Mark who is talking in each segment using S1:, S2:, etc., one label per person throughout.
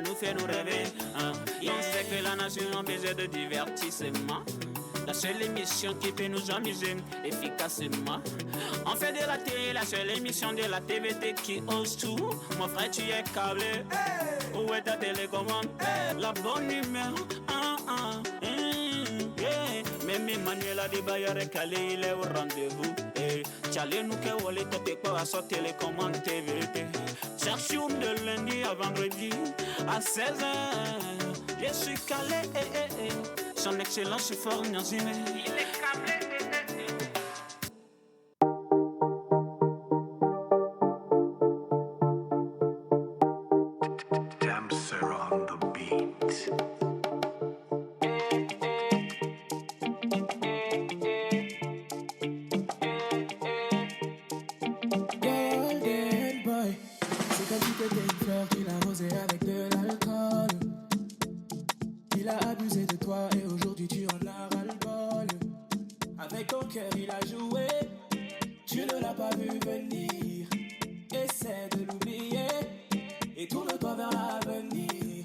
S1: nous fait nous rêver. Et on sait que la nation a besoin de divertissement. La seule émission qui peut nous amuser efficacement. On fait de la télé, la seule émission de la TVT qui ose tout. Mon frère, tu es câblé. Où est ta télécommande? La bonne humeur. Même Emmanuel a dit Bayer et Calais, il est au rendez-vous. Tchalé nous que wale tope quoi à sa télécommande TVT. Chaque jour de lundi à vendredi à 16h. Je suis calé. Son excellence est fort Nyanzime. Il est câblé.
S2: Damser on the beat.
S3: Golden boy, c'est comme si t'étais une fleur qu'il a rosée avec de l'alcool. Il a abusé de toi et aujourd'hui tu en as ras-le-bol. Avec ton cœur il a joué, tu ne l'as pas vu venir. Essaie de l'oublier et tourne-toi vers l'avenir.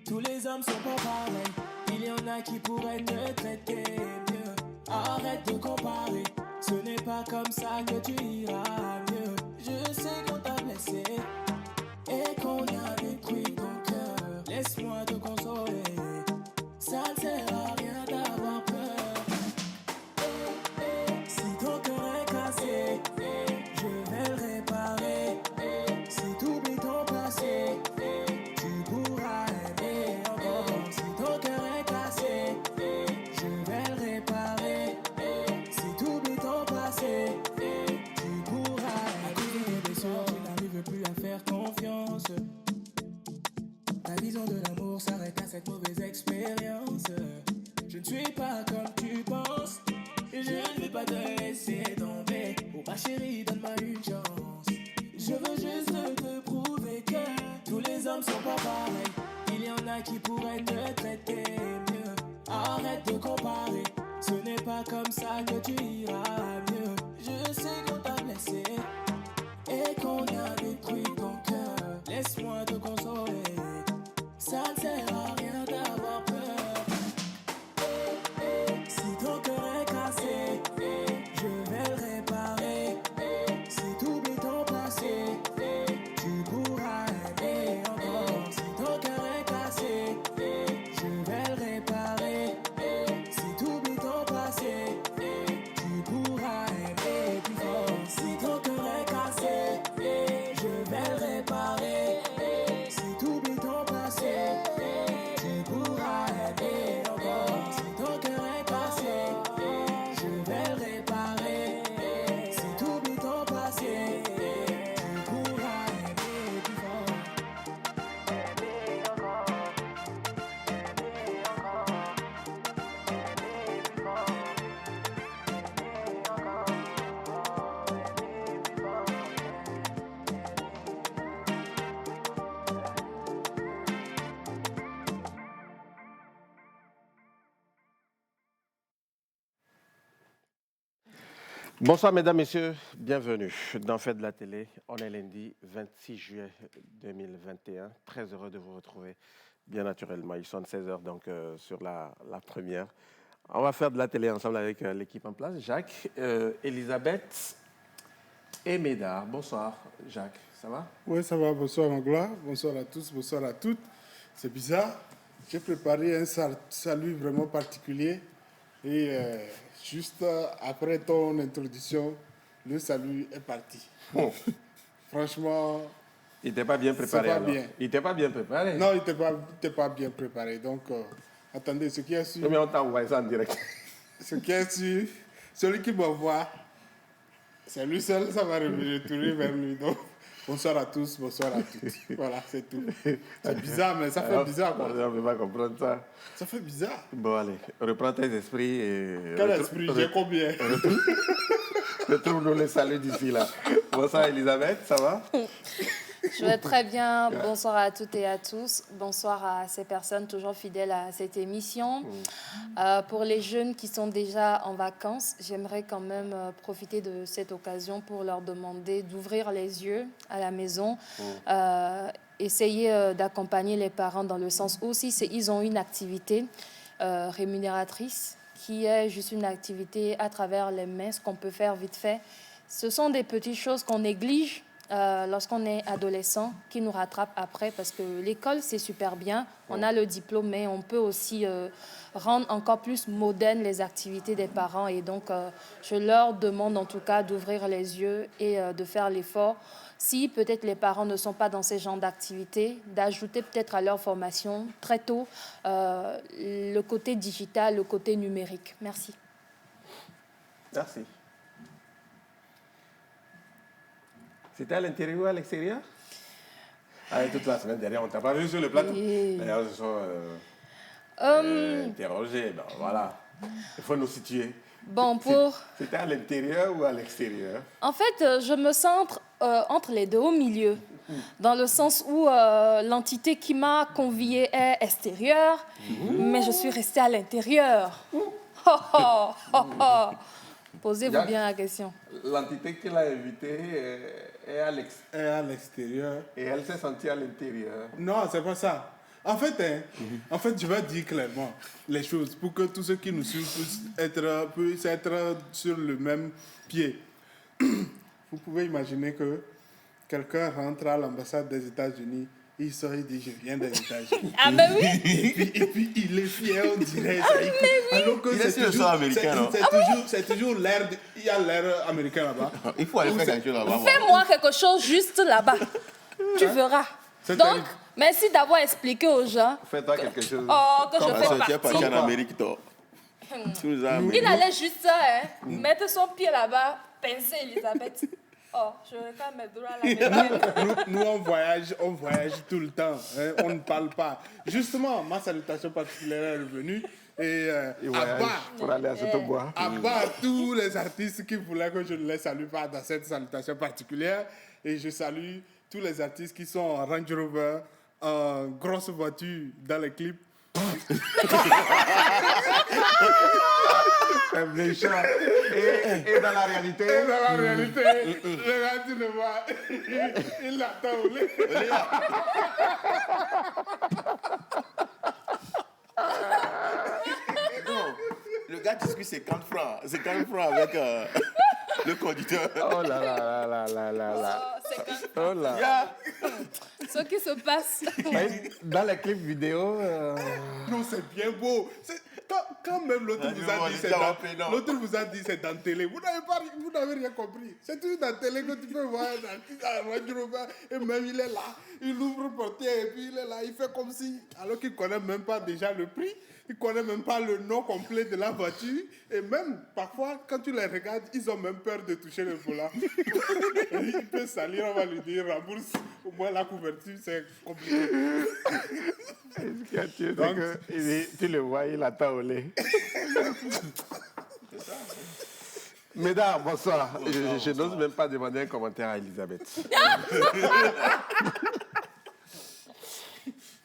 S3: Tous les hommes sont pas pareils, il y en a qui pourraient te traiter mieux. Arrête de comparer, ce n'est pas comme ça que tu iras mieux. Je sais qu'on t'a blessé et qu'on a détruit ton cœur. Laisse-moi te consoler, ça ne sert à rien d'avoir peur. Si ton cœur est cassé, je vais le réparer. Si t'oublies ton passé, tu pourras aimer encore. Si ton cœur est cassé, je vais le réparer. Si t'oublies ton passé, tu pourras aimer. À cause de tes blessures, tu n'arrives plus à faire confiance. Ta vision de l'amour s'arrête à cette mauvaise expérience. Je ne suis pas comme tu penses, et je ne vais pas te laisser tomber. Oh ma chérie, donne-moi une chance. Je veux juste te prouver que tous les hommes sont pas pareils. Il y en a qui pourraient te traiter mieux. Arrête de comparer, ce n'est pas comme ça que tu iras mieux. Je sais qu'on t'a blessé et qu'on a détruit ton cœur. Laisse-moi te consoler, ça ne sert à rien d'avoir peur. Si ton cœur est cassé, je vais le réparer. Si t'oublies ton passé, tu pourras aimer encore. Si ton cœur est cassé, je vais le réparer. Si t'oublies ton passé, tu pourras aimer plus fort. Si ton cœur est cassé, je vais le réparer. Si t'oublies ton passé, tu pourras aimer encore. Si ton cœur est cassé, je vais le réparer. Si t'oublies ton passé, tu pourras aimer plus fort. Aimer encore, aimer encore, aimer plus fort, aimer encore, aimer plus fort.
S4: Bonsoir mesdames, messieurs, bienvenue dans Fête de la télé. On est lundi 26 juillet 2021. Très heureux de vous retrouver, bien naturellement. Il sonne 16h donc sur la première. On va faire de la télé ensemble avec l'équipe en place. Jacques, Elisabeth et Médard. Bonsoir Jacques, ça va?
S5: Oui, ça va. Bonsoir Magloire. Bonsoir à tous, bonsoir à toutes. C'est bizarre. J'ai préparé un salut vraiment particulier. Et juste après ton introduction, le salut est parti.
S4: Oh.
S5: Franchement,
S4: Il n'était pas bien préparé.
S5: c'est pas
S4: alors.
S5: bien.
S4: Il n'était pas bien préparé.
S5: Non, il n'était pas bien préparé. Donc, attendez, ce qui est sûr,
S4: Mais on t'a envoyé ça en direct.
S5: ce qui est sûr, celui qui m'envoie, c'est lui seul, ça va retourner vers lui. Donc, bonsoir à tous, bonsoir à toutes. Voilà, c'est tout. C'est bizarre, mais ça fait bizarre, quoi.
S4: On ne peut pas comprendre ça.
S5: Ça fait bizarre.
S4: Bon, allez, reprends tes esprits et...
S5: Quel esprit? J'ai combien?
S4: Retrouve-nous les saluts d'ici, là. Bonsoir, Elisabeth, ça va?
S6: Je vais très bien. Bonsoir à toutes et à tous. Bonsoir à ces personnes toujours fidèles à cette émission. Pour les jeunes qui sont déjà en vacances, j'aimerais quand même profiter de cette occasion pour leur demander d'ouvrir les yeux à la maison essayer d'accompagner les parents dans le sens où si ils ont une activité rémunératrice qui est juste une activité à travers les mains, ce qu'on peut faire vite fait. Ce sont des petites choses qu'on néglige lorsqu'on est adolescent, qui nous rattrapent après, parce que l'école, c'est super bien, on a le diplôme, mais on peut aussi rendre encore plus modernes les activités des parents. Et donc, je leur demande en tout cas d'ouvrir les yeux et de faire l'effort. Si peut-être les parents ne sont pas dans ces genres d'activités, d'ajouter peut-être à leur formation très tôt le côté digital, le côté numérique. Merci.
S4: Merci. C'était à l'intérieur ou à l'extérieur? Toute la semaine dernière, on t'a pas vu sur le plateau. D'ailleurs, ils se sont interrogés. Ben, voilà. Il faut nous situer.
S6: Bon,
S4: C'était à l'intérieur ou à l'extérieur?
S6: En fait, je me centre entre les deux, au milieu, dans le sens où l'entité qui m'a conviée est extérieure, mais je suis restée à l'intérieur. Posez-vous bien la question.
S4: L'entité qui l'a invitée est à
S5: l'extérieur.
S4: Et elle s'est sentie à l'intérieur.
S5: Non, c'est pas ça. En fait, je vais dire clairement les choses pour que tous ceux qui nous suivent puissent être sur le même pied. Vous pouvez imaginer que quelqu'un rentre à l'ambassade des États-Unis, il sort, il dit « je viens des États-Unis ».
S6: Ah ben oui.
S5: Et puis il est fier, on dirait ça. Alors que c'est toujours l'air, il y a l'air américain là-bas.
S7: Il faut aller faire quelque chose là-bas.
S6: Fais-moi quelque chose juste là-bas. Tu verras. Donc, merci d'avoir expliqué aux gens.
S4: Fais-toi quelque chose.
S6: Que je fais partie.
S7: Tu es parti en Amérique, toi.
S6: Il allait juste ça, mettre son pied là-bas, pincer Elisabeth. Je réclame mes droits à la
S5: Nous, on voyage tout le temps. On ne parle pas. Justement, ma salutation particulière est revenue. Et
S4: pour aller à Sotobois.
S5: À part tous les artistes qui voulaient que je ne les salue pas dans cette salutation particulière. Et je salue tous les artistes qui sont en Range Rover, en grosse voiture dans les clips.
S4: C'est méchant. Et dans la réalité.
S5: Le gars, tu le vois, il l'attend au lait.
S7: Non, le gars discute 50 francs. 50 francs avec le conducteur.
S4: Oh là là là là là là. Oh là.
S7: Yeah.
S6: Ce qui se passe.
S4: Dans les clips vidéo.
S5: Non, c'est bien beau. Quand même l'autre vous a dit c'est dans télé, vous n'avez rien compris. C'est toujours dans télé que tu peux voir un artiste à Range Rover et même il est là, il ouvre le portier et puis il est là, il fait comme si, alors qu'il ne connaît même pas déjà le prix, il ne connaît même pas le nom complet de la voiture et même parfois quand tu les regardes, ils ont même peur de toucher le volant. Il peut salir, on va lui dire rembourse, au moins la couverture c'est compliqué.
S4: Donc, tu le vois, il attend au lait. Mesdames, bonsoir. Je n'ose même pas demander un commentaire à Elisabeth.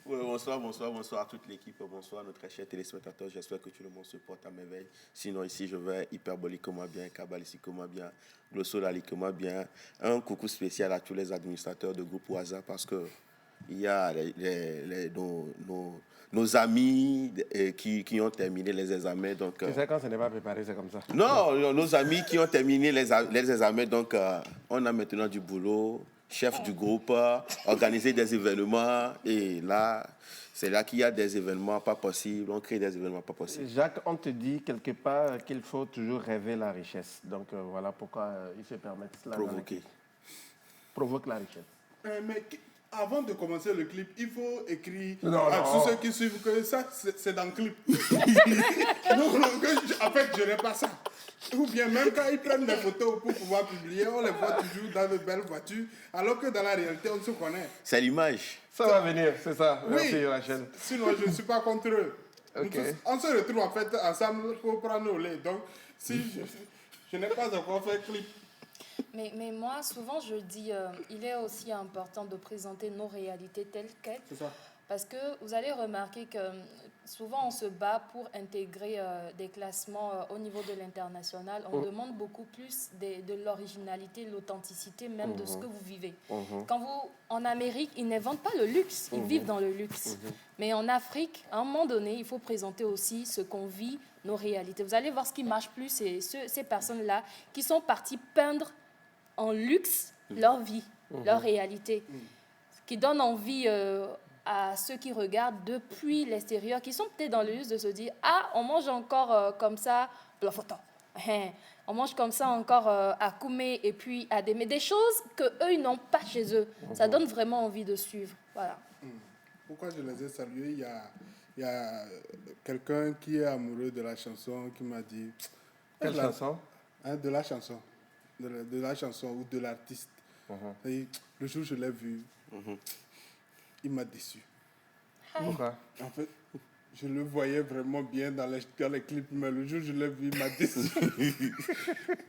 S7: Bonsoir à toute l'équipe. Bonsoir à nos très chers téléspectateurs. J'espère que tout le monde se porte à merveille. Sinon, ici, je vais hyperboliquement bien, cabalistiquement bien, glossolalicement bien. Un coucou spécial à tous les administrateurs de groupe Waza parce que il y a nos amis qui ont terminé les examens. Donc,
S4: tu sais, quand ce n'est pas préparé, c'est comme ça.
S7: Non, nos amis qui ont terminé les examens. Donc, on a maintenant du boulot. Chef du groupe, organiser des événements. Et là, c'est là qu'il y a des événements pas possibles. On crée des événements pas possibles.
S4: Jacques, on te dit quelque part qu'il faut toujours rêver la richesse. Donc, voilà pourquoi ils se permettent cela. Provoque la richesse.
S5: Mais avant de commencer le clip, il faut écrire
S4: à
S5: tous ceux qui suivent que ça, c'est dans le clip. En fait, je n'ai pas ça. Ou bien même quand ils prennent des photos pour pouvoir publier, on les voit toujours dans de belles voitures, alors que dans la réalité, on se connaît.
S7: C'est l'image.
S4: Ça va venir, c'est ça.
S5: Oui.
S4: Merci, Rachel.
S5: Sinon, je ne suis pas contre eux.
S4: Okay.
S5: On se retrouve en fait ensemble pour prendre au lait. Donc, si je n'ai pas encore fait clip.
S6: Mais moi, souvent, je dis, il est aussi important de présenter nos réalités telles quelles.
S5: C'est ça.
S6: Parce que vous allez remarquer que souvent on se bat pour intégrer des classements au niveau de l'international. On demande beaucoup plus de l'originalité, l'authenticité même de ce que vous vivez. Quand vous, en Amérique, ils n'inventent pas le luxe, ils vivent dans le luxe. Mais en Afrique, à un moment donné, il faut présenter aussi ce qu'on vit, nos réalités. Vous allez voir ce qui marche plus, c'est ces personnes-là qui sont parties peindre en luxe leur vie, leur réalité, qui donne envie à ceux qui regardent depuis l'extérieur, qui sont peut-être dans le luxe de se dire « Ah, on mange encore comme ça, la photo. On mange comme ça encore à Koumé et puis à des choses qu'eux, ils n'ont pas chez eux. Ça donne vraiment envie de suivre. Voilà.
S5: Pourquoi je les ai salués, il y a quelqu'un qui est amoureux de la chanson qui m'a dit...
S4: Quelle chanson?
S5: De la chanson. De la chanson ou de l'artiste. Et le jour où je l'ai vu, il m'a déçu.
S4: Pourquoi?
S5: En fait, je le voyais vraiment bien dans les clips, mais le jour où je l'ai vu, il m'a déçu.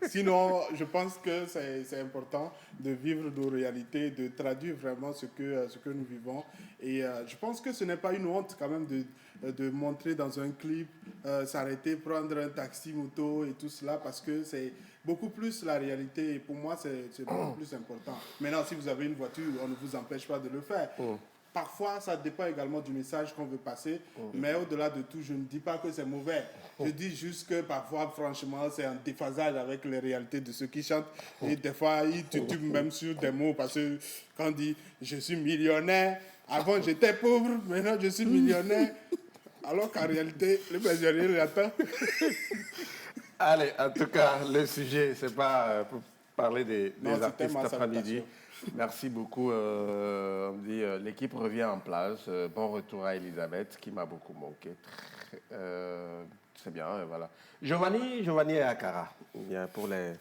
S5: Sinon, je pense que c'est important de vivre nos réalités, de traduire vraiment ce que nous vivons. Et je pense que ce n'est pas une honte quand même de montrer dans un clip, s'arrêter, prendre un taxi, moto et tout cela, parce que c'est beaucoup plus la réalité. Et pour moi, c'est beaucoup plus important. Maintenant, si vous avez une voiture, on ne vous empêche pas de le faire. Parfois, ça dépend également du message qu'on veut passer, mais au-delà de tout, je ne dis pas que c'est mauvais. Je dis juste que parfois, franchement, c'est un déphasage avec les réalités de ceux qui chantent. Et des fois, ils titubent même sur des mots, parce que quand on dit « je suis millionnaire », avant j'étais pauvre, maintenant je suis millionnaire, alors qu'en réalité, le millionnaire l'attend.
S4: Allez, en tout cas, le sujet, c'est pas pour parler des artistes
S5: ma
S4: après-midi. Merci beaucoup. On me dit l'équipe revient en place. Bon retour à Elisabeth, qui m'a beaucoup manqué. C'est bien, voilà. Giovanni et Akara. Bien pour les.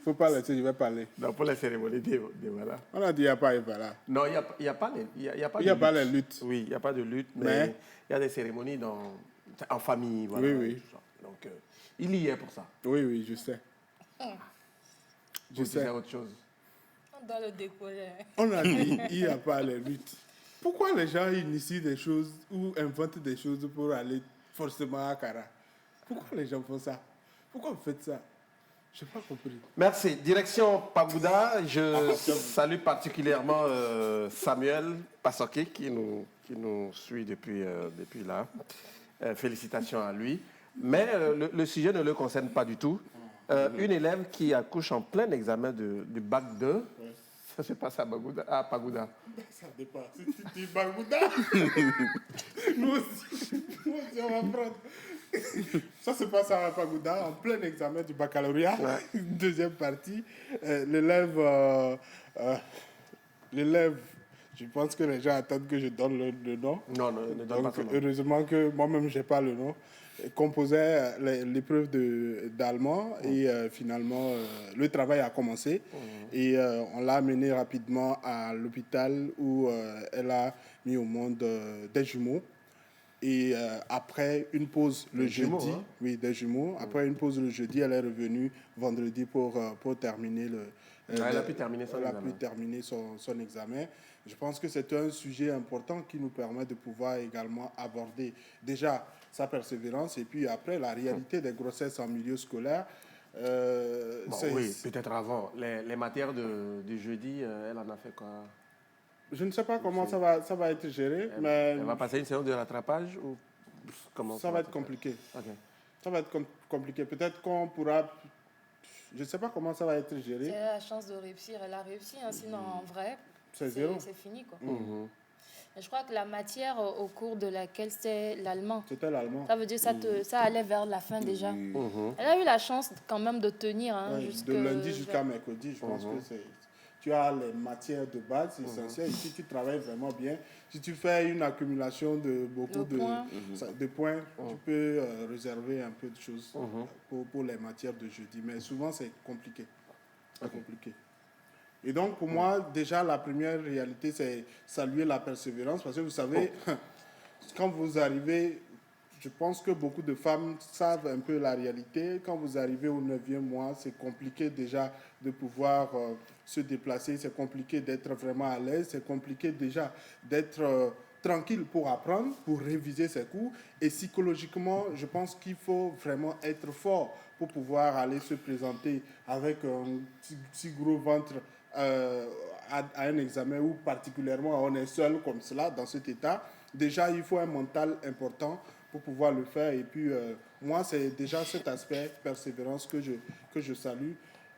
S5: Faut pas laisser, je vais parler.
S4: Non, pour les cérémonies des voilà.
S5: On a dit il n'y a pas voilà.
S4: Non, il n'y a pas
S5: les luttes.
S4: Oui, il n'y a pas de lutte, mais il y a des cérémonies en famille. Voilà,
S5: oui.
S4: Donc, il y est pour ça.
S5: Oui, je sais.
S4: Je sais autre chose.
S6: On doit le décoller.
S5: On a dit il n'y a pas les luttes. Pourquoi les gens initient des choses ou inventent des choses pour aller forcément à Akara? Pourquoi les gens font ça? Pourquoi vous faites ça? Je n'ai pas compris.
S4: Merci. Direction Pagoуда. Je salue particulièrement Samuel Passoké qui nous suit depuis là. Félicitations à lui. Mais le sujet ne le concerne pas du tout. Une élève qui accouche en plein examen du bac 2, ça se passe à Pagoуда.
S5: Ça dépend. Si tu dis Pagoуда, nous aussi, on va prendre. Ça se passe à Pagoуда, en plein examen du baccalauréat. Deuxième partie. L'élève, je pense que les gens attendent que je donne le nom.
S4: Non, ne donne pas ton nom.
S5: Heureusement que moi-même, je n'ai pas le nom. Composait l'épreuve d'allemand et finalement, le travail a commencé. Et on l'a amenée rapidement à l'hôpital où elle a mis au monde des jumeaux. Et après une pause le jeudi, hein? Oui, des jumeaux. Après une pause le jeudi, elle est revenue vendredi pour terminer
S4: elle a pu terminer son examen.
S5: Elle a pu terminer son examen. Je pense que c'est un sujet important qui nous permet de pouvoir également aborder déjà sa persévérance et puis après la réalité des grossesses en milieu scolaire.
S4: Oui, peut-être avant. Les matières du jeudi, elle en a fait quoi?
S5: Je ne sais pas comment ça va être géré, mais...
S4: Elle va passer une séance de rattrapage ou comment
S5: ça va être compliqué.
S4: Okay.
S5: Ça va être compliqué. Peut-être qu'on pourra... Je ne sais pas comment ça va être géré.
S6: Si elle a la chance de réussir, elle a réussi. Hein, sinon, en vrai,
S5: c'est zéro.
S6: C'est fini, quoi. Je crois que la matière au cours de laquelle c'était l'allemand.
S5: C'était l'allemand.
S6: Ça veut dire que ça allait vers la fin déjà. Elle a eu la chance quand même de tenir. Hein,
S5: de lundi jusqu'à mercredi, je pense que tu as les matières de base essentielles. Si tu travailles vraiment bien, si tu fais une accumulation de beaucoup de points, tu peux réserver un peu de choses pour les matières de jeudi. Mais souvent, c'est compliqué. C'est compliqué. Et donc, pour moi, déjà, la première réalité, c'est saluer la persévérance. Parce que vous savez, quand vous arrivez, je pense que beaucoup de femmes savent un peu la réalité. Quand vous arrivez au 9e mois, c'est compliqué déjà de pouvoir se déplacer, c'est compliqué d'être vraiment à l'aise, c'est compliqué déjà d'être tranquille pour apprendre, pour réviser ses cours. Et psychologiquement, je pense qu'il faut vraiment être fort pour pouvoir aller se présenter avec un petit gros ventre à un examen où particulièrement on est seul comme cela, dans cet état. Déjà, il faut un mental important pour pouvoir le faire. Et puis, moi, c'est déjà cet aspect persévérance que je salue.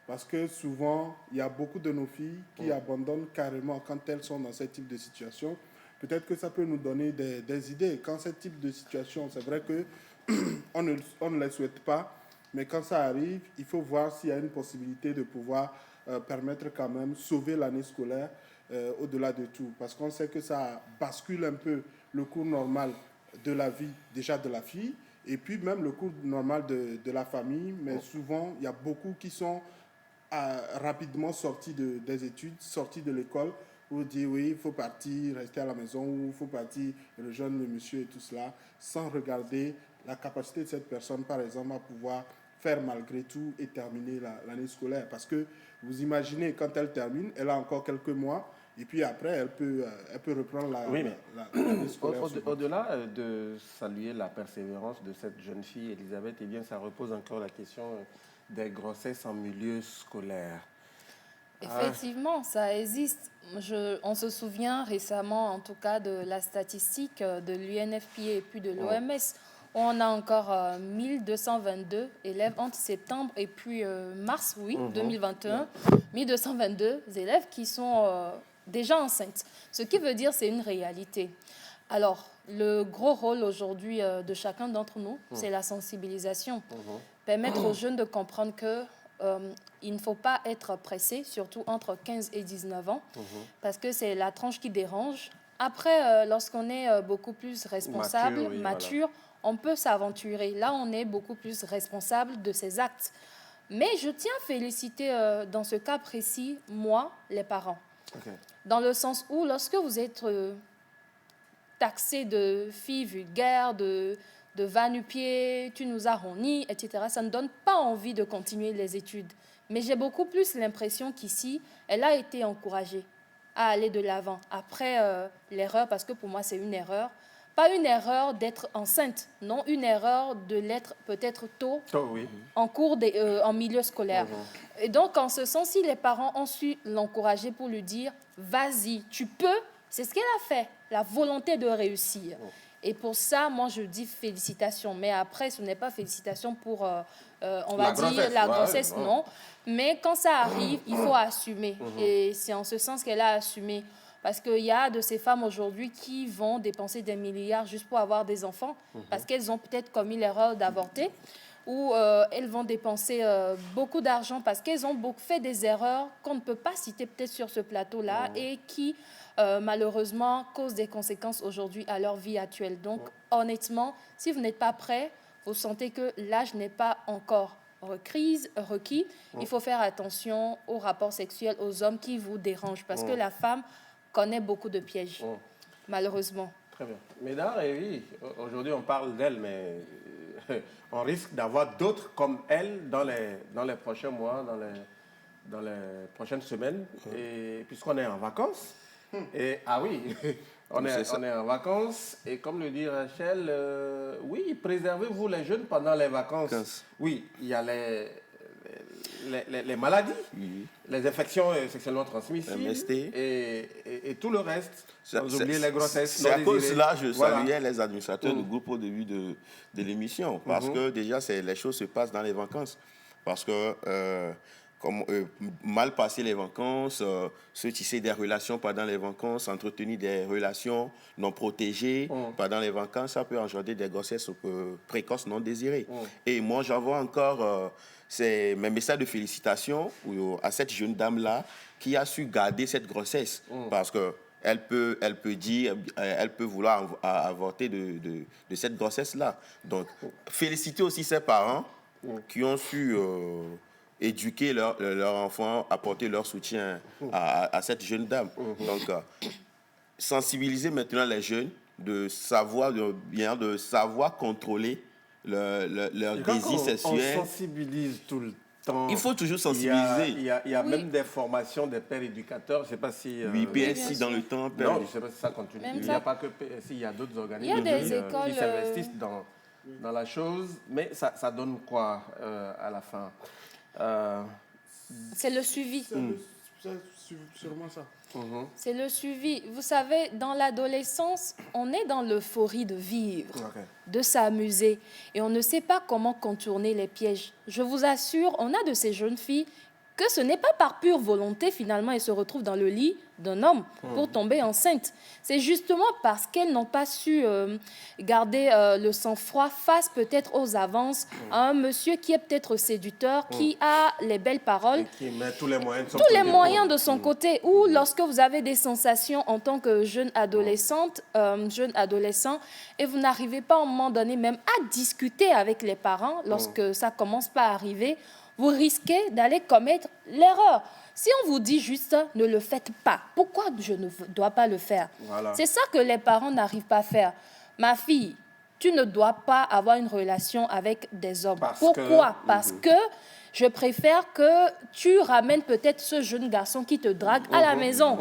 S5: Parce que souvent, il y a beaucoup de nos filles qui abandonnent carrément quand elles sont dans ce type de situation. Peut-être que ça peut nous donner des idées. Quand ce type de situation, c'est vrai qu'on on ne les souhaite pas, mais quand ça arrive, il faut voir s'il y a une possibilité de pouvoir permettre quand même sauver l'année scolaire au-delà de tout. Parce qu'on sait que ça bascule un peu le cours normal de la vie, déjà de la fille, et puis même le cours normal de la famille. Mais souvent, il y a beaucoup qui sont rapidement sortis des études, sortis de l'école, pour dire oui, il faut partir, rester à la maison, ou il faut partir rejoindre le monsieur et tout cela, sans regarder la capacité de cette personne, par exemple, à pouvoir faire malgré tout et terminer l'année scolaire. Parce que vous imaginez, quand elle termine, elle a encore quelques mois, et puis après, elle peut reprendre l'année scolaire.
S4: Au-delà de saluer la persévérance de cette jeune fille, Elisabeth, eh bien, ça repose encore la question des grossesses en milieu scolaire.
S6: Effectivement, ça existe. On se souvient récemment, en tout cas, de la statistique de l'UNFPA et puis de l'OMS, où on a encore 1222 élèves entre septembre et puis mars, 2021, 1222 élèves qui sont déjà enceintes. Ce qui veut dire c'est une réalité. Alors, le gros rôle aujourd'hui de chacun d'entre nous, c'est la sensibilisation. Permettre aux jeunes de comprendre que il ne faut pas être pressé, surtout entre 15 et 19 ans, parce que c'est la tranche qui dérange. Après, lorsqu'on est beaucoup plus responsable, mature, on peut s'aventurer. Là, on est beaucoup plus responsable de ses actes. Mais je tiens à féliciter, dans ce cas précis, moi, les parents. Dans le sens où, lorsque vous êtes taxé de filles vulgaires, de va-nu-pied, tu nous as honnis, etc., ça ne donne pas envie de continuer les études. Mais j'ai beaucoup plus l'impression qu'ici, elle a été encouragée à aller de l'avant. Après l'erreur, parce que pour moi, c'est une erreur. Pas une erreur d'être enceinte, non, une erreur de l'être peut-être tôt, en cours en milieu scolaire. Et donc, en ce sens, si les parents ont su l'encourager pour lui dire « vas-y, tu peux », c'est ce qu'elle a fait, la volonté de réussir. Et pour ça, moi, je dis félicitations. Mais après, ce n'est pas félicitations pour, on va dire, la grossesse, non. Mais quand ça arrive, il faut assumer. Et c'est en ce sens qu'elle a assumé. Parce qu'il y a de ces femmes aujourd'hui qui vont dépenser des milliards juste pour avoir des enfants, parce qu'elles ont peut-être commis l'erreur d'avorter, ou elles vont dépenser beaucoup d'argent parce qu'elles ont fait des erreurs qu'on ne peut pas citer peut-être sur ce plateau-là et qui, malheureusement, causent des conséquences aujourd'hui à leur vie actuelle. Donc, honnêtement, si vous n'êtes pas prêt, vous sentez que l'âge n'est pas encore requis, il faut faire attention aux rapports sexuels aux hommes qui vous dérangent, parce que la femme connaît beaucoup de pièges, malheureusement.
S4: Très bien. Mesdames, oui, aujourd'hui on parle d'elle, mais on risque d'avoir d'autres comme elle dans les prochains mois, dans les prochaines semaines, et puisqu'on est en vacances. Et, on est en vacances, et comme le dit Rachel, oui, préservez-vous les jeunes pendant les vacances. Oui, il y a les maladies, les infections sexuellement transmissibles et tout le reste, sans oublier les grossesses.
S7: C'est à cause de cela que je saluais les administrateurs du groupe au début de l'émission, parce que déjà, les choses se passent dans les vacances. Parce que mal passer les vacances, se tisser des relations pendant les vacances, entretenir des relations non protégées pendant les vacances, ça peut engendrer des grossesses précoces non désirées. Et moi, j'envoie encore mes messages de félicitations à cette jeune dame-là qui a su garder cette grossesse. Parce que elle peut vouloir avorter de cette grossesse-là. Donc, féliciter aussi ses parents qui ont su éduquer leur enfant, apporter leur soutien à cette jeune dame. Donc, sensibiliser maintenant les jeunes, de savoir contrôler leur
S4: Et quand
S7: désir sexuel.
S4: on sensibilise tout le temps.
S7: Il faut toujours
S4: Il
S7: sensibiliser.
S4: y a
S6: Oui.
S4: même des formations des pères éducateurs. Je ne sais pas si...
S7: Oui,
S6: bien
S7: PSI
S6: sûr.
S7: dans le temps.
S4: Non, je ne sais pas si ça continue.
S6: Même
S4: Il n'y
S6: ça-
S4: a pas que PSI, il y a d'autres organismes
S6: Il y a des
S4: qui
S6: écoles,
S4: s'investissent dans la chose. Mais ça donne quoi à la fin?
S6: C'est le suivi.
S5: C'est sûrement ça.
S6: C'est le suivi. Vous savez, dans l'adolescence, on est dans l'euphorie de vivre,
S4: Ok.
S6: de s'amuser. Et on ne sait pas comment contourner les pièges. Je vous assure, on a de ces jeunes filles que ce n'est pas par pure volonté, finalement, elles se retrouvent dans le lit d'un homme pour tomber enceinte. C'est justement parce qu'elles n'ont pas su garder le sang-froid face peut-être aux avances à un monsieur qui est peut-être séducteur, qui a les belles paroles,
S4: Et qui met tous les moyens de son
S6: tous les
S4: côté
S6: moyens
S4: pour-
S6: de son côté, ou lorsque vous avez des sensations en tant que jeune adolescente, jeune adolescent, et vous n'arrivez pas à un moment donné même à discuter avec les parents, lorsque ça commence pas à arriver, vous risquez d'aller commettre l'erreur. Si on vous dit juste « ne le faites pas », pourquoi je ne dois pas le faire?
S4: Voilà.
S6: C'est ça que les parents n'arrivent pas à faire. Ma fille, tu ne dois pas avoir une relation avec des hommes.
S4: Parce
S6: Pourquoi?
S4: que-
S6: Parce que je préfère que tu ramènes peut-être ce jeune garçon qui te drague à la maison.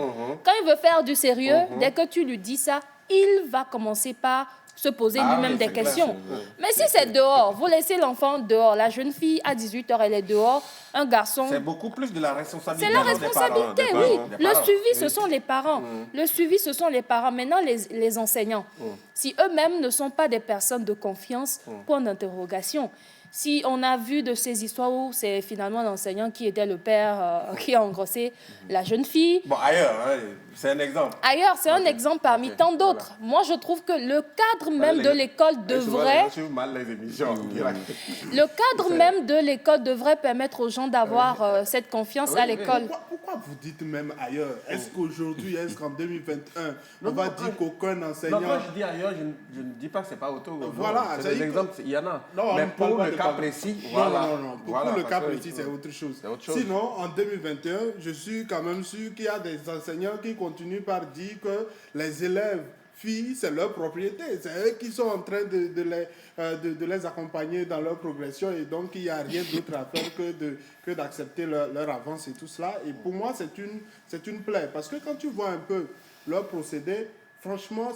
S6: Quand il veut faire du sérieux, dès que tu lui dis ça, il va commencer par se poser
S4: Ah
S6: lui-même
S4: oui,
S6: des
S4: c'est clair,
S6: questions.
S4: c'est-
S6: Mais si c'est dehors, vous laissez l'enfant dehors, la jeune fille à 18 h, elle est dehors, un garçon...
S4: C'est beaucoup plus de la responsabilité.
S6: C'est la
S4: des
S6: responsabilité,
S4: parents,
S6: oui.
S4: des
S6: Le
S4: parents.
S6: suivi,
S4: Oui.
S6: ce sont les parents. Le suivi, ce sont les parents. Maintenant, les enseignants. Si eux-mêmes ne sont pas des personnes de confiance, point d'interrogation. Si on a vu de ces histoires où c'est finalement l'enseignant qui était le père qui a engrossé la jeune fille,
S4: Bon, ailleurs, hein, c'est un exemple.
S6: ailleurs, c'est un exemple parmi
S4: Ok,
S6: tant d'autres. Moi, je trouve que le cadre même
S4: les
S6: de
S4: gars,
S6: l'école
S4: Souvent,
S6: devrait...
S4: je suis mal les émissions.
S6: Le cadre même de l'école devrait permettre aux gens d'avoir cette confiance à l'école.
S5: Pourquoi vous dites même ailleurs? Est-ce qu'aujourd'hui, est-ce qu'en 2021, on va dire qu'aucun enseignant...
S4: Non, quand je dis ailleurs, je ne dis pas que ce n'est pas auto.
S5: Voilà,
S4: c'est
S5: c'est-à-dire
S4: des
S5: que-
S4: exemples, il y en a.
S5: Non, on
S4: Mais
S5: ne parle
S4: pour
S5: pas
S4: le
S5: de
S4: cas
S5: cas-
S4: précis,
S5: Non,
S4: voilà.
S5: non. Pour
S4: Voilà,
S5: le cas
S4: parce que-
S5: précis, c'est autre chose.
S4: C'est autre chose.
S5: Sinon, en 2021, je suis quand même sûr qu'il y a des enseignants qui continuent par dire que les élèves filles, c'est leur propriété. C'est eux qui sont en train de les accompagner dans leur progression et donc il n'y a rien d'autre à faire que d'accepter leur avance et tout cela. Et pour moi, c'est une plaie. Parce que quand tu vois un peu leur procédé, franchement,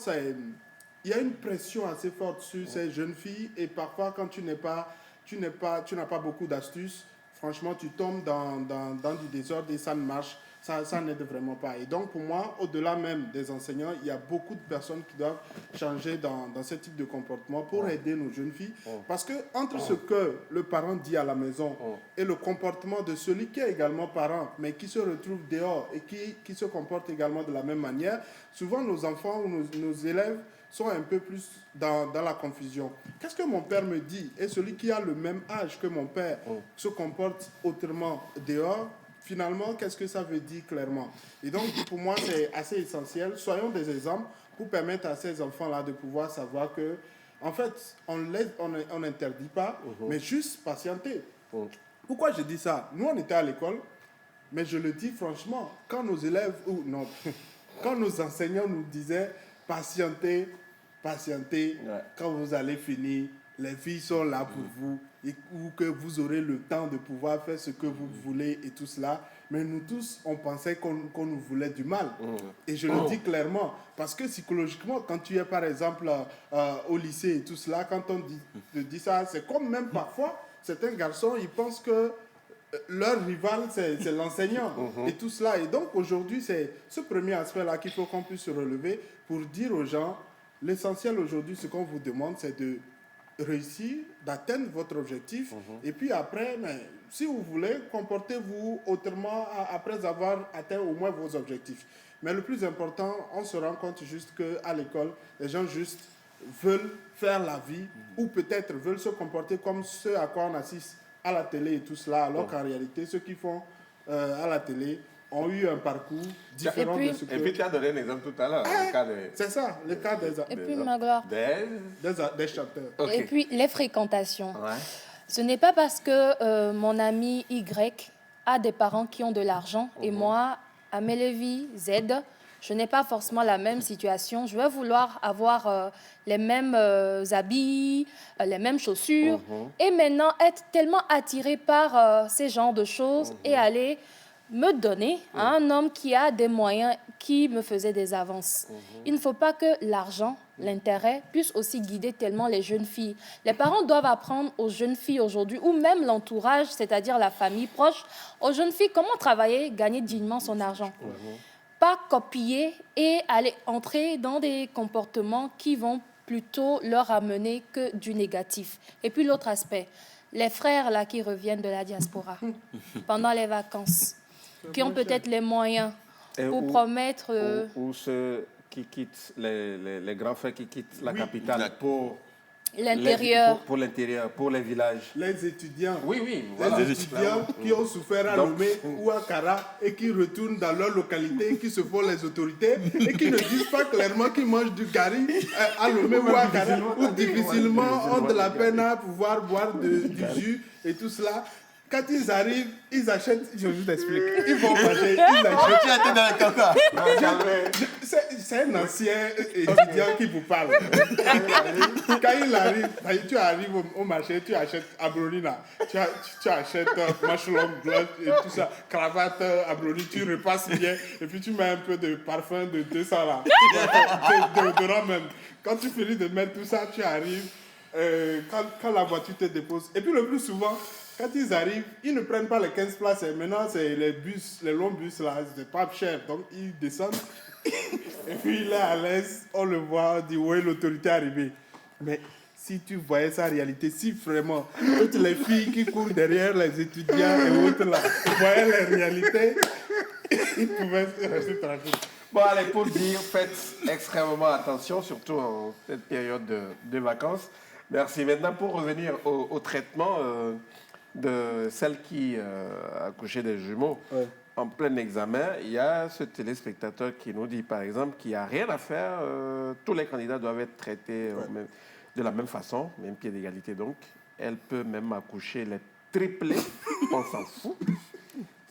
S5: il y a une pression assez forte sur ces jeunes filles et parfois quand tu n'as pas beaucoup d'astuces, franchement, tu tombes dans du désordre et ça ne marche, ça n'aide vraiment pas. Et donc, pour moi, au-delà même des enseignants, il y a beaucoup de personnes qui doivent changer dans ce type de comportement pour aider nos jeunes filles. Parce que entre ce que le parent dit à la maison et le comportement de celui qui est également parent, mais qui se retrouve dehors et qui se comporte également de la même manière, souvent nos enfants ou nos élèves sont un peu plus dans la confusion. Qu'est-ce que mon père me dit? Et celui qui a le même âge que mon père se comporte autrement dehors, finalement, qu'est-ce que ça veut dire clairement? Et donc, pour moi, c'est assez essentiel. Soyons des exemples pour permettre à ces enfants-là de pouvoir savoir que, en fait, on n'interdit pas, mais juste patienter. Pourquoi je dis ça? Nous, on était à l'école, mais je le dis franchement, quand nos élèves, ou non, quand nos enseignants nous disaient patientez, quand vous allez finir, les filles sont là pour vous, ou que vous aurez le temps de pouvoir faire ce que vous voulez et tout cela. Mais nous tous, on pensait qu'on nous voulait du mal. Et je le dis clairement, parce que psychologiquement, quand tu es par exemple au lycée et tout cela, quand on te dit ça, c'est comme même parfois, certains garçons, ils pensent que leur rival, c'est l'enseignant et tout cela. Et donc aujourd'hui, c'est ce premier aspect-là qu'il faut qu'on puisse relever pour dire aux gens, l'essentiel aujourd'hui, ce qu'on vous demande, c'est de réussir, d'atteindre votre objectif. Et puis après, si vous voulez, comportez-vous autrement après avoir atteint au moins vos objectifs. Mais le plus important, on se rend compte juste qu'à l'école, les gens juste veulent faire la vie ou peut-être veulent se comporter comme ceux à quoi on assiste à la télé et tout cela, alors qu'en réalité, ceux qui font à la télé ont eu un parcours différent de ce que...
S4: Et puis tu as donné un exemple tout à l'heure, le cas des...
S5: C'est ça, le cas
S6: Et puis, Magloire.
S5: des chanteurs.
S4: Ok.
S6: Et puis, les fréquentations.
S4: Ouais.
S6: Ce n'est pas parce que mon ami Y a des parents qui ont de l'argent et moi, Amélévi Z, je n'ai pas forcément la même situation. Je vais vouloir avoir les mêmes habits, les mêmes chaussures, et maintenant être tellement attirée par ces genres de choses et aller me donner à un homme qui a des moyens, qui me faisait des avances. Il ne faut pas que l'argent, l'intérêt, puisse aussi guider tellement les jeunes filles. Les parents doivent apprendre aux jeunes filles aujourd'hui, ou même l'entourage, c'est-à-dire la famille proche, aux jeunes filles comment travailler, gagner dignement son argent. Pas copier et aller entrer dans des comportements qui vont plutôt leur amener que du négatif. Et puis l'autre aspect, les frères là qui reviennent de la diaspora pendant les vacances, qui ont peut-être les moyens pour promettre...
S4: Ou ceux qui quittent, les grands frères qui quittent la capitale pour
S6: l'intérieur.
S4: Pour l'intérieur, pour les villages.
S5: Les étudiants.
S4: Oui, voilà.
S5: Les étudiants qui ont souffert à Lomé ou à Kara et qui retournent dans leur localité, qui se font les autorités et qui ne disent pas clairement qu'ils mangent du gari à Lomé ou à Kara ou difficilement ont de la peine à pouvoir boire du jus et tout cela. Quand ils arrivent, ils achètent, je vous explique, ils vont manger, ils achètent.
S7: Tu as été dans le caca.
S5: C'est un ancien étudiant qui vous parle. Quand il arrive, tu arrives au marché, tu achètes abrolina, tu achètes manche longue blanche et tout ça, cravate abrolina, tu repasses bien et puis tu mets un peu de parfum de 200 là, de déodorant même. Quand tu finis de mettre tout ça, tu arrives, quand la voiture te dépose. Et puis le plus souvent, quand ils arrivent, ils ne prennent pas les 15 places. Et maintenant, c'est les bus, les longs bus là, c'est pas cher. Donc, ils descendent. Et puis, il est à l'aise. On le voit, on dit, oui, l'autorité est arrivée. Mais si tu voyais sa réalité, si vraiment, toutes les filles qui courent derrière les étudiants et autres là, voyaient les réalités, ils pouvaient rester tranquilles.
S4: Bon, allez, pour dire, faites extrêmement attention, surtout en cette période de vacances. Merci. Maintenant, pour revenir au traitement de celle qui a accouché des jumeaux en plein examen, il y a ce téléspectateur qui nous dit, par exemple, qu'il n'y a rien à faire. Tous les candidats doivent être traités de la même façon, même pied d'égalité donc. Elle peut même accoucher les triplés, on s'en fout.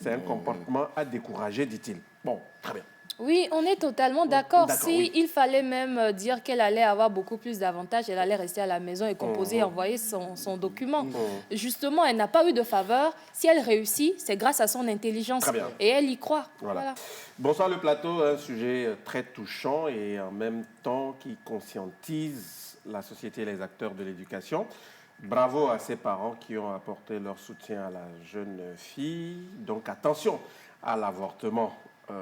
S4: C'est un comportement à décourager, dit-il. Bon, très bien.
S6: Oui, on est totalement d'accord.
S4: Il
S6: fallait même dire qu'elle allait avoir beaucoup plus d'avantages, elle allait rester à la maison et composer et envoyer son document. Justement, elle n'a pas eu de faveur. Si elle réussit, c'est grâce à son intelligence. Et elle y croit. Voilà.
S4: Bonsoir le plateau, un sujet très touchant et en même temps qui conscientise la société et les acteurs de l'éducation. Bravo à ces parents qui ont apporté leur soutien à la jeune fille. Donc attention à l'avortement.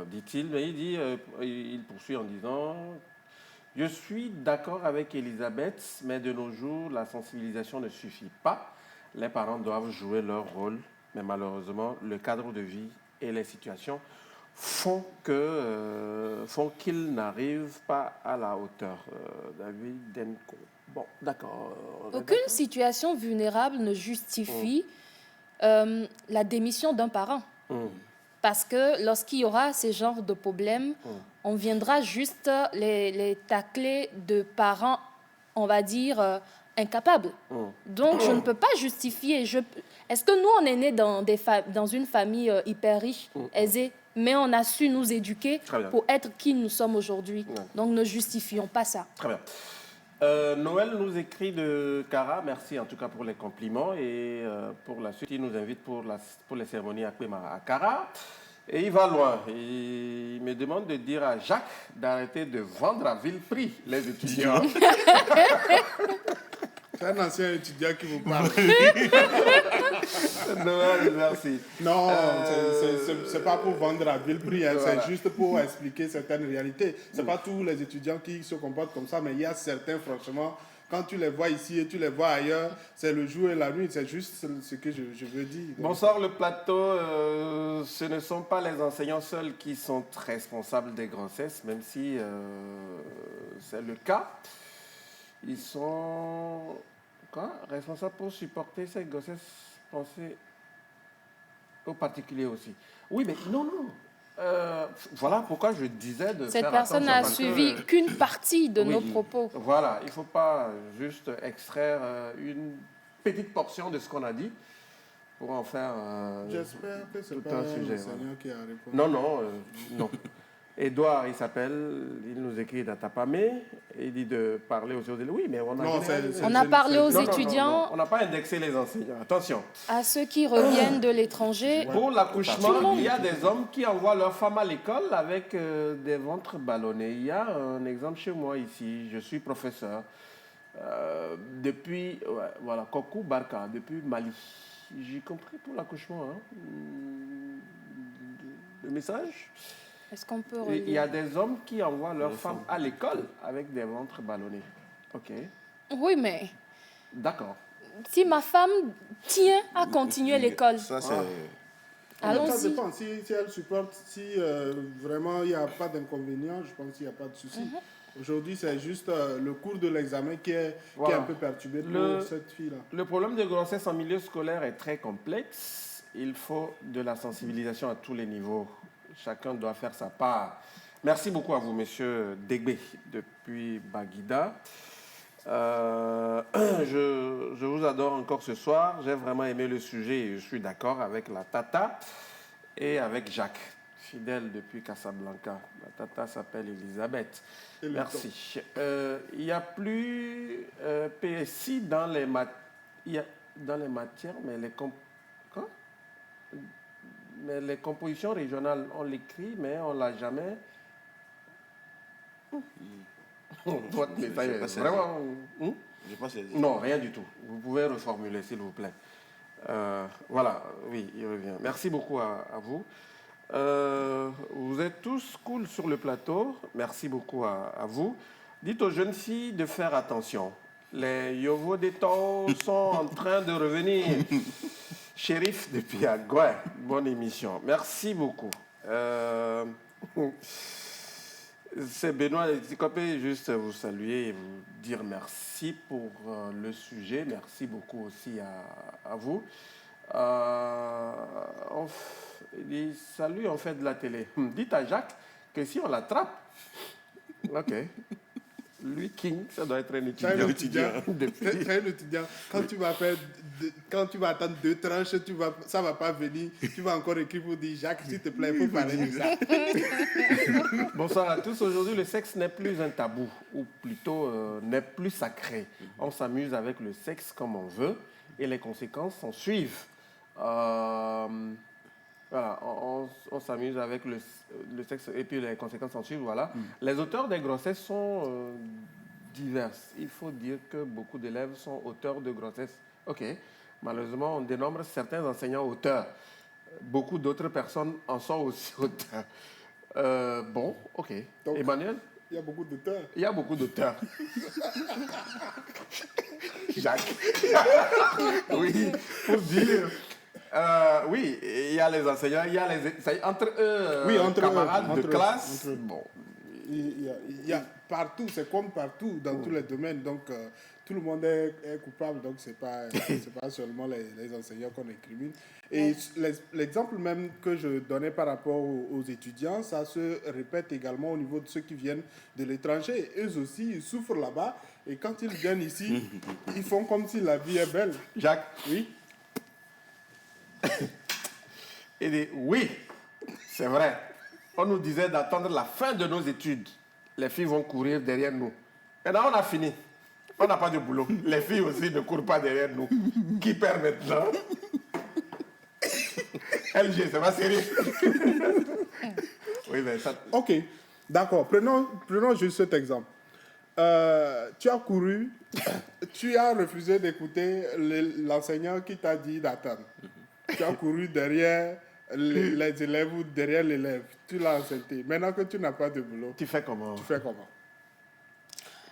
S4: Dit-il, mais il poursuit en disant « Je suis d'accord avec Elisabeth, mais de nos jours, la sensibilisation ne suffit pas. Les parents doivent jouer leur rôle, mais malheureusement, le cadre de vie et les situations font qu'ils n'arrivent pas à la hauteur. » David Denko. Bon, d'accord.
S6: Aucune situation vulnérable ne justifie la démission d'un parent. Parce que lorsqu'il y aura ce genre de problème, on viendra juste les tacler de parents, on va dire, incapables. Donc, je ne peux pas justifier. Est-ce que nous, on est nés dans une famille hyper riche, aisée, mais on a su nous éduquer pour être qui nous sommes aujourd'hui. Donc, ne justifions pas ça.
S4: Très bien. Noël nous écrit de Kara, merci en tout cas pour les compliments et pour la suite, il nous invite pour les cérémonies à Kara et il va loin. Et il me demande de dire à Jacques d'arrêter de vendre à vil prix les étudiants.
S5: C'est un ancien étudiant qui vous parle.
S4: Noël, merci.
S5: Non, c'est pas pour vendre à vil prix, hein, c'est juste pour expliquer certaines réalités. C'est pas tous les étudiants qui se comportent comme ça, mais il y a certains, franchement, quand tu les vois ici et tu les vois ailleurs, c'est le jour et la nuit, c'est juste ce que je veux dire.
S4: Bonsoir le plateau, ce ne sont pas les enseignants seuls qui sont responsables des grossesses, même si c'est le cas. Ils sont responsables pour supporter ces grossesses, pensez aux particuliers aussi. Oui, mais non. Voilà pourquoi je disais de
S6: cette
S4: faire
S6: personne n'a suivi qu'une partie de nos propos.
S4: Voilà, il ne faut pas juste extraire une petite portion de ce qu'on a dit pour en faire
S5: j'espère que c'est
S4: tout
S5: pas
S4: un sujet.
S5: Qui a répondu.
S4: Non. Édouard, il s'appelle, il nous écrit d'Atapamé, il dit de parler aux élèves. Oui, mais on a...
S5: Non,
S6: On a parlé aux
S4: Non, non, non,
S6: étudiants,
S4: non, on n'a pas indexé les enseignants. Attention.
S6: à ceux qui reviennent de l'étranger.
S4: Pour
S6: Tout le
S4: l'accouchement,
S6: monde.
S4: il y a des hommes qui envoient leurs femmes à l'école avec des ventres ballonnés. Il y a un exemple chez moi ici. Je suis professeur. Depuis, voilà, Kokou Barka, depuis Mali. J'ai compris pour l'accouchement. Hein. Le message.
S6: Est-ce qu'on peut
S4: Il y a
S6: relire?
S4: des hommes qui envoient leurs femmes à l'école avec des ventres ballonnés. OK.
S6: Oui, mais
S4: D'accord.
S6: si ma femme tient à continuer l'école,
S7: Ça, c'est...
S5: Ça
S6: allons-y.
S5: dépend. Si elle supporte, si vraiment il n'y a pas d'inconvénient, je pense qu'il n'y a pas de souci. Aujourd'hui, c'est juste le cours de l'examen qui est un peu perturbé pour cette fille-là.
S4: Le problème de grossesse en milieu scolaire est très complexe. Il faut de la sensibilisation à tous les niveaux. Chacun doit faire sa part. Merci beaucoup à vous, monsieur Degbe, depuis Baguida. Je vous adore encore ce soir. J'ai vraiment aimé le sujet et je suis d'accord avec la Tata et avec Jacques, fidèle depuis Casablanca. La Tata s'appelle Elisabeth. Merci. Il n'y a plus PSI dans les matières, mais mais les compositions régionales, on l'écrit, mais on ne l'a jamais... Votre message est vraiment...
S7: J'ai pas saisi.
S4: Non, rien du tout. Vous pouvez reformuler, s'il vous plaît. Voilà, oui, il revient. Merci beaucoup à vous. Vous êtes tous cool sur le plateau. Merci beaucoup à vous. Dites aux jeunes filles de faire attention. Les Yovo des temps sont en train de revenir. Shérif depuis Agoué, bonne émission. Merci beaucoup. C'est Benoît Etikopé, juste vous saluer et vous dire merci pour le sujet. Merci beaucoup aussi à vous. Il dit, salut, on fait de la télé. Dites à Jacques que si on l'attrape, ok. Lui, King, ça doit être un étudiant.
S5: C'est un étudiant. Quand tu vas attendre 2 tranches, ça ne va pas venir. Tu vas encore écrire pour dire Jacques, s'il te plaît, il faut parler de ça.
S4: Bonsoir à tous. Aujourd'hui, le sexe n'est plus un tabou, ou plutôt n'est plus sacré. On s'amuse avec le sexe comme on veut et les conséquences s'en suivent. Voilà, on s'amuse avec le sexe et puis les conséquences s'en suivent. Voilà. Les auteurs des grossesses sont diverses. Il faut dire que beaucoup d'élèves sont auteurs de grossesse. OK. Malheureusement, on dénombre certains enseignants auteurs. Beaucoup d'autres personnes en sont aussi auteurs. Bon, OK.
S5: Donc,
S4: Emmanuel?
S5: Il y a beaucoup d'auteurs.
S4: Il y a beaucoup d'auteurs. Jacques. Oui, pour dire... oui, il y a les enseignants, il y a entre eux, entre camarades de classe. Bon.
S5: Il y a partout, c'est comme partout dans tous les domaines. Donc, tout le monde est coupable. Donc, c'est pas seulement les enseignants qu'on incrimine. Et l'exemple même que je donnais par rapport aux étudiants, ça se répète également au niveau de ceux qui viennent de l'étranger. Eux aussi, ils souffrent là-bas. Et quand ils viennent ici, ils font comme si la vie est belle.
S4: Jacques?
S5: Oui.
S4: Il dit, oui, c'est vrai. On nous disait d'attendre la fin de nos études. Les filles vont courir derrière nous. Maintenant, on a fini. On n'a pas de boulot. Les filles aussi ne courent pas derrière nous. Qui perd maintenant? LG, c'est pas sérieux. Oui, mais ça...
S5: Ok, d'accord. Prenons juste cet exemple. Tu as couru, tu as refusé d'écouter l'enseignant qui t'a dit d'attendre. Tu as couru derrière les élèves ou derrière l'élève. Tu l'as enceinté. Maintenant que tu n'as pas de boulot,
S4: Tu fais comment?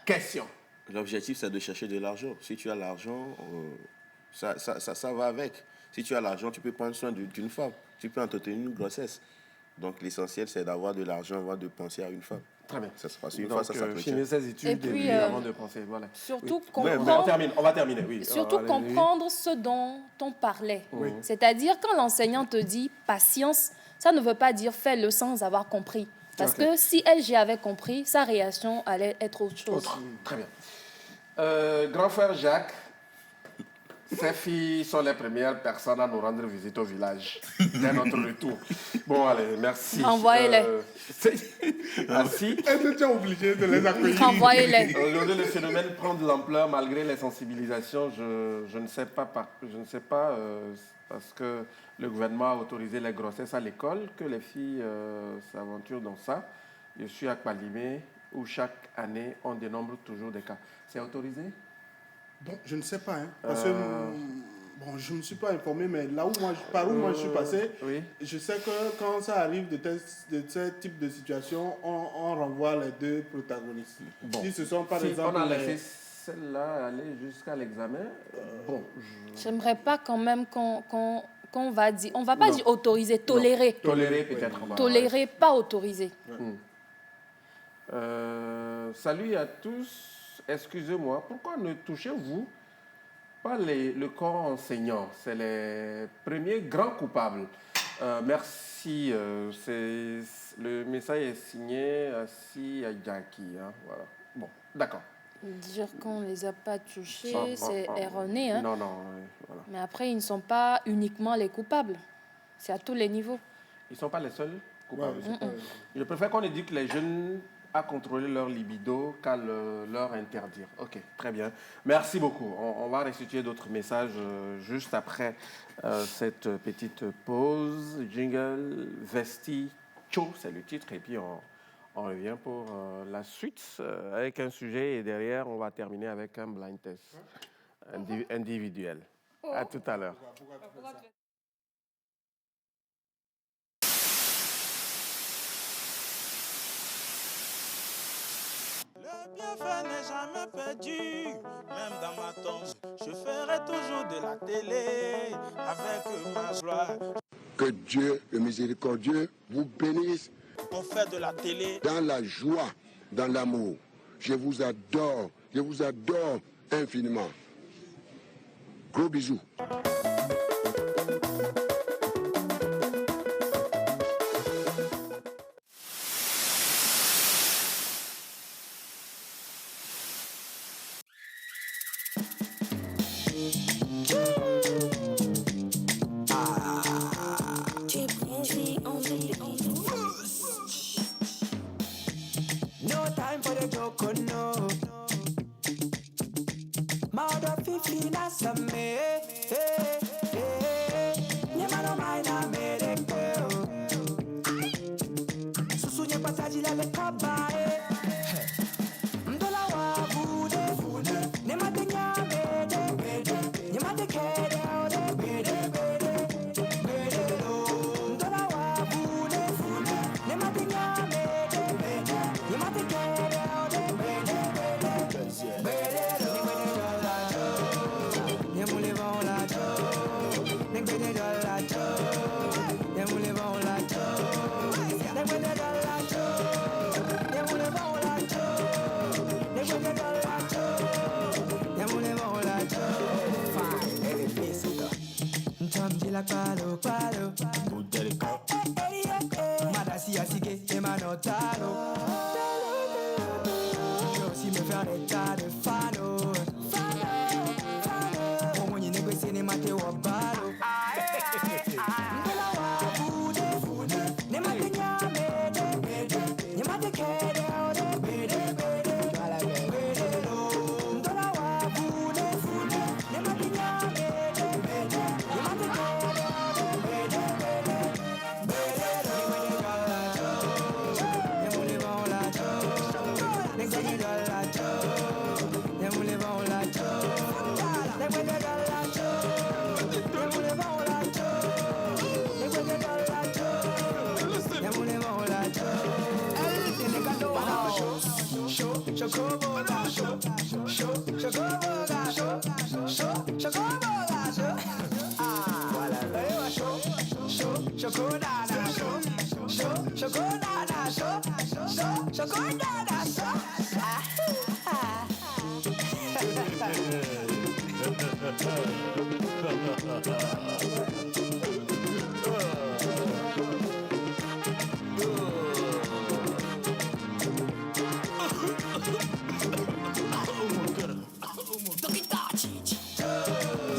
S4: Question.
S7: L'objectif, c'est de chercher de l'argent. Si tu as l'argent, ça va avec. Si tu as l'argent, tu peux prendre soin d'une femme. Tu peux entretenir une grossesse. Donc, l'essentiel, c'est d'avoir de l'argent avant de penser à une femme.
S4: Très bien.
S7: Ça se passe une fois, ça s'entretient.
S4: Finir ses études
S6: Et puis,
S4: avant de penser. Voilà.
S6: Surtout
S4: Oui.
S6: comprendre,
S4: On va terminer. Oui.
S6: surtout
S4: Allez-y.
S6: comprendre ce dont on parlait. C'est-à-dire, quand l'enseignant te dit patience, ça ne veut pas dire fais-le sans avoir compris. Parce que si LG avait compris, sa réaction allait être autre chose.
S4: Très bien. Grand frère Jacques, Ces filles sont les premières personnes à nous rendre visite au village dès notre retour. Bon, allez, merci.
S6: Renvoyez-les.
S4: Merci.
S5: Est-ce que tu es obligé de les accueillir?
S6: Renvoyez-les.
S4: Aujourd'hui, le phénomène prend de l'ampleur malgré les sensibilisations. Je ne sais pas, parce que le gouvernement a autorisé les grossesses à l'école, que les filles s'aventurent dans ça. Je suis à Kpalimé, où chaque année, on dénombre toujours des cas. C'est autorisé?
S5: Bon, je ne sais pas, hein, parce que bon, je ne me suis pas informé, mais là où moi, par où moi je suis passé,
S4: oui.
S5: Je sais que quand ça arrive de ce type de situation, on renvoie les deux protagonistes.
S4: Bon.
S5: Si ce sont par
S4: si
S5: exemple...
S4: on a laissé celle-là aller jusqu'à l'examen, bon...
S6: J'aimerais pas quand même qu'on va dire... On va pas dire autoriser, tolérer.
S4: Tolérer peut-être.
S6: Oui. Tolérer, pas autoriser.
S4: Salut à tous. Excusez-moi, pourquoi ne touchez-vous pas le corps enseignant? C'est les premiers grands coupables. Merci. Le message est signé Assi Adjaki. Hein, voilà. Bon, d'accord.
S6: Dire qu'on ne les a pas touchés, c'est erroné. Hein?
S4: Non, voilà.
S6: Mais après, ils ne sont pas uniquement les coupables. C'est à tous les niveaux.
S4: Ils ne sont pas les seuls coupables.
S5: Ouais,
S4: Je préfère qu'on ait dit que les jeunes à contrôler leur libido qu'à leur interdire. Ok, très bien. Merci beaucoup. On va restituer d'autres messages juste après cette petite pause. Jingle, Vesti, Cho, c'est le titre. Et puis on revient pour la suite avec un sujet. Et derrière, on va terminer avec un blind test individuel. À tout à l'heure.
S8: Le bienfait n'est jamais perdu, même dans ma tombe. Je ferai toujours de la télé avec ma joie.
S9: Que Dieu, le miséricordieux, vous bénisse.
S8: On fait de la télé
S9: dans la joie, dans l'amour. Je vous adore infiniment. Gros bisous.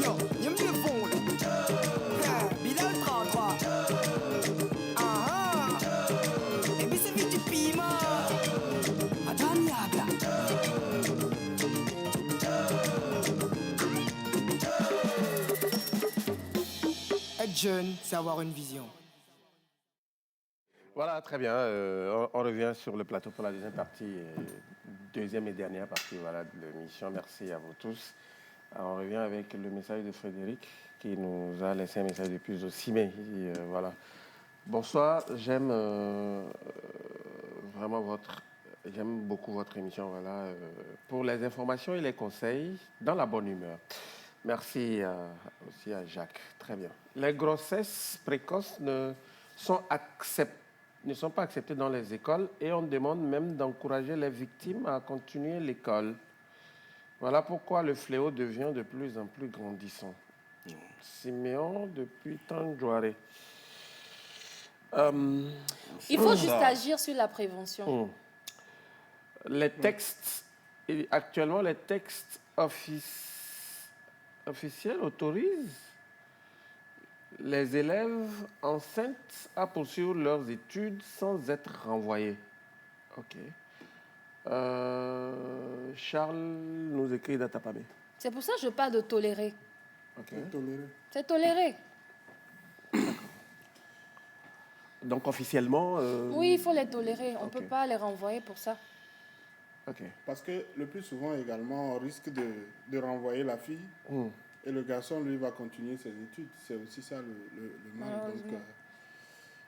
S3: Yo, Être jeune, c'est avoir une vision.
S4: Voilà, très bien. On revient sur le plateau pour la deuxième partie, deuxième et dernière partie voilà, de l'émission. Merci à vous tous. Alors, on revient avec le message de Frédéric qui nous a laissé un message depuis Zosimé. Voilà. Bonsoir, j'aime vraiment j'aime beaucoup votre émission. Voilà, pour les informations et les conseils, dans la bonne humeur. Merci aussi à Jacques. Très bien. Les grossesses précoces ne sont pas acceptées dans les écoles et on demande même d'encourager les victimes à continuer l'école. Voilà pourquoi le fléau devient de plus en plus grandissant. Siméon depuis Tanjouaré.
S6: Il faut juste agir sur la prévention.
S4: Les textes, actuellement, les textes officiels autorisent les élèves enceintes à poursuivre leurs études sans être renvoyés. OK. Charles nous écrit d'Atapabé.
S6: C'est pour ça que je parle de tolérer.
S4: OK.
S6: C'est tolérer.
S4: Donc officiellement...
S6: Oui, il faut les tolérer. On ne peut pas les renvoyer pour ça.
S4: OK.
S5: Parce que le plus souvent également, on risque de renvoyer la fille et le garçon, lui, va continuer ses études. C'est aussi ça le mal. Donc,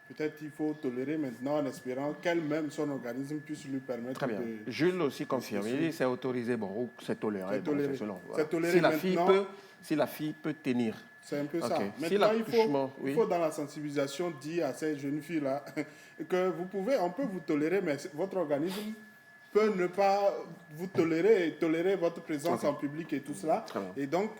S5: peut-être qu'il faut tolérer maintenant en espérant qu'elle-même, son organisme, puisse lui permettre
S4: Très bien.
S5: de...
S4: Jules aussi confirme. Il dit c'est autorisé, bon, ou c'est toléré.
S5: C'est toléré.
S4: Bon, selon,
S5: c'est toléré
S4: si la fille peut tenir.
S5: C'est un peu ça.
S4: Si
S5: Maintenant, il faut dans la sensibilisation dire à ces jeunes filles-là que on peut vous tolérer, mais votre organisme peut ne pas vous tolérer et tolérer votre présence en public et tout cela. Et donc,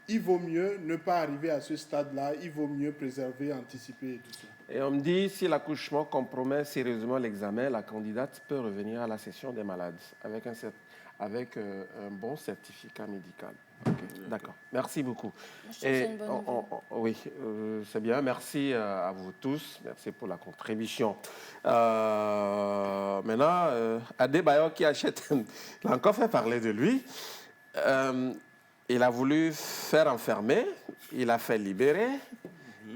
S5: il vaut mieux ne pas arriver à ce stade-là, il vaut mieux préserver, anticiper et tout cela.
S4: Et on me dit, si l'accouchement compromet sérieusement l'examen, la candidate peut revenir à la session des malades avec un bon certificat médical. Okay, d'accord. Merci beaucoup. Oui, c'est bien. Merci à vous tous. Merci pour la contribution. Maintenant, Adebayo qui achète, il a encore fait parler de lui. Il a voulu faire enfermer, il a fait libérer.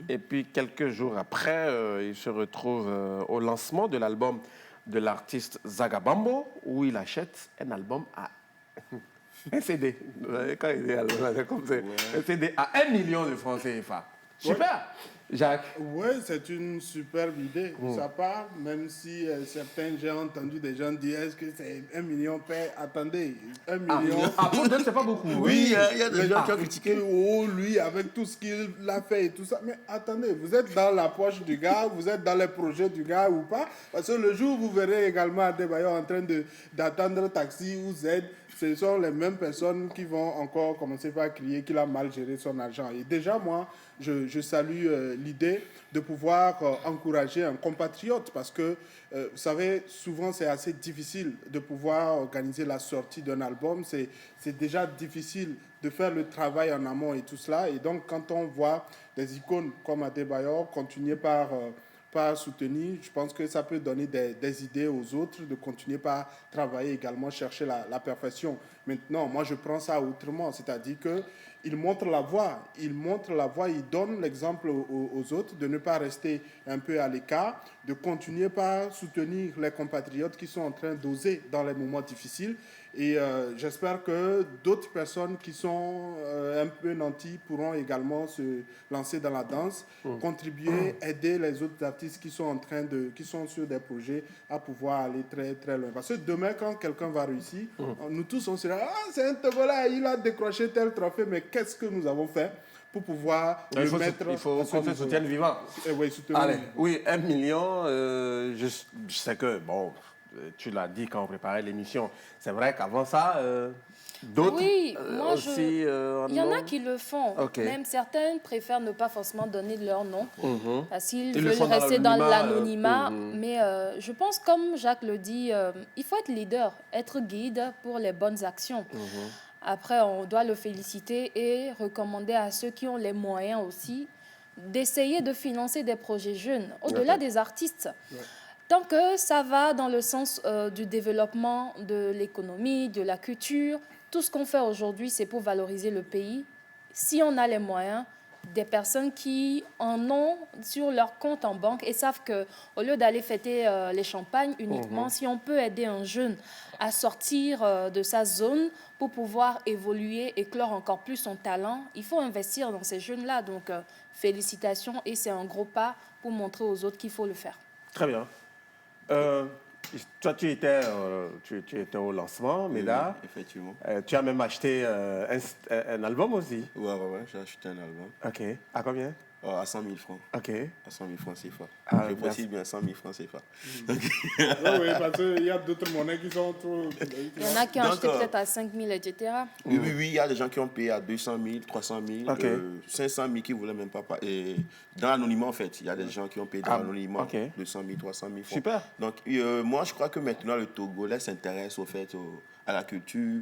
S4: Et puis, quelques jours après, il se retrouve au lancement de l'album de l'artiste Zagabambo, où il achète un album à un CD. Quand il est comme ça, un CD à 1 million de francs CFA. Super, Jacques.
S5: Oui, c'est une superbe idée de sa part, même si certains, j'ai entendu des gens dire est-ce que c'est 1 million paix. Attendez, 1 million.
S4: Pour d'autres, c'est pas beaucoup.
S7: Oui, il y a des gens qui ont critiqué.
S5: Oh, lui, avec tout ce qu'il a fait et tout ça. Mais attendez, vous êtes dans la poche du gars, vous êtes dans les projets du gars ou pas? Parce que le jour où vous verrez également Adebayo en train d'attendre taxi ou Z, ce sont les mêmes personnes qui vont encore commencer par crier qu'il a mal géré son argent. Et déjà, moi, je salue l'idée de pouvoir encourager un compatriote parce que, vous savez, souvent, c'est assez difficile de pouvoir organiser la sortie d'un album. C'est déjà difficile de faire le travail en amont et tout cela. Et donc, quand on voit des icônes comme Adebayo continuer par soutenir, je pense que ça peut donner des idées aux autres de continuer par travailler également, chercher la perfection. Maintenant, moi, je prends ça autrement, c'est-à-dire qu'il montre la voie, il donne l'exemple aux autres de ne pas rester un peu à l'écart, de continuer par soutenir les compatriotes qui sont en train d'oser dans les moments difficiles. Et j'espère que d'autres personnes qui sont un peu nantis pourront également se lancer dans la danse, contribuer, aider les autres artistes qui sont sur des projets à pouvoir aller très très loin. Parce que demain, quand quelqu'un va réussir, nous tous on sera c'est un Togolais, il a décroché tel trophée, mais qu'est-ce que nous avons fait pour pouvoir
S4: il faut qu'on se soutienne vivant. Allez, oui, 1 million, je sais que, bon, tu l'as dit quand on préparait l'émission, c'est vrai qu'avant ça, d'autres aussi...
S6: il y en a qui le font. Même certains préfèrent ne pas forcément donner leur nom parce qu'ils veulent rester dans l'anonymat. Mais je pense, comme Jacques le dit, il faut être leader, être guide pour les bonnes actions. Après, on doit le féliciter et recommander à ceux qui ont les moyens aussi d'essayer de financer des projets jeunes, au-delà des artistes. Tant que ça va dans le sens du développement de l'économie, de la culture, tout ce qu'on fait aujourd'hui, c'est pour valoriser le pays. Si on a les moyens, des personnes qui en ont sur leur compte en banque et savent qu'au lieu d'aller fêter les champagnes uniquement, si on peut aider un jeune à sortir de sa zone pour pouvoir évoluer et clore encore plus son talent, il faut investir dans ces jeunes-là. Donc, félicitations et c'est un gros pas pour montrer aux autres qu'il faut le faire.
S4: Très bien. Toi, tu étais au lancement, Meda.
S7: Oui, effectivement.
S4: Tu as même acheté un album aussi.
S7: Ouais, j'ai acheté un album.
S4: OK. À combien?
S7: À 100 000 francs.
S4: OK.
S7: À 100 000 francs CFA.
S4: Ah,
S7: Je précise bien 100 000 francs CFA.
S5: Oui, parce qu'il y a d'autres monnaies qui sont trop...
S6: Il y en a qui ont acheté peut-être à 5 000, etc.
S7: Oui, il y a des gens qui ont payé à 200 000, 300 000,
S4: OK.
S7: 500 000 qui ne voulaient même pas... Et dans l'anonymat, en fait, il y a des gens qui ont payé dans l'anonymat
S4: OK.
S7: 200 000, 300 000 francs.
S4: Super.
S7: Donc, moi, je crois que maintenant, le Togolais s'intéresse au fait... à la culture,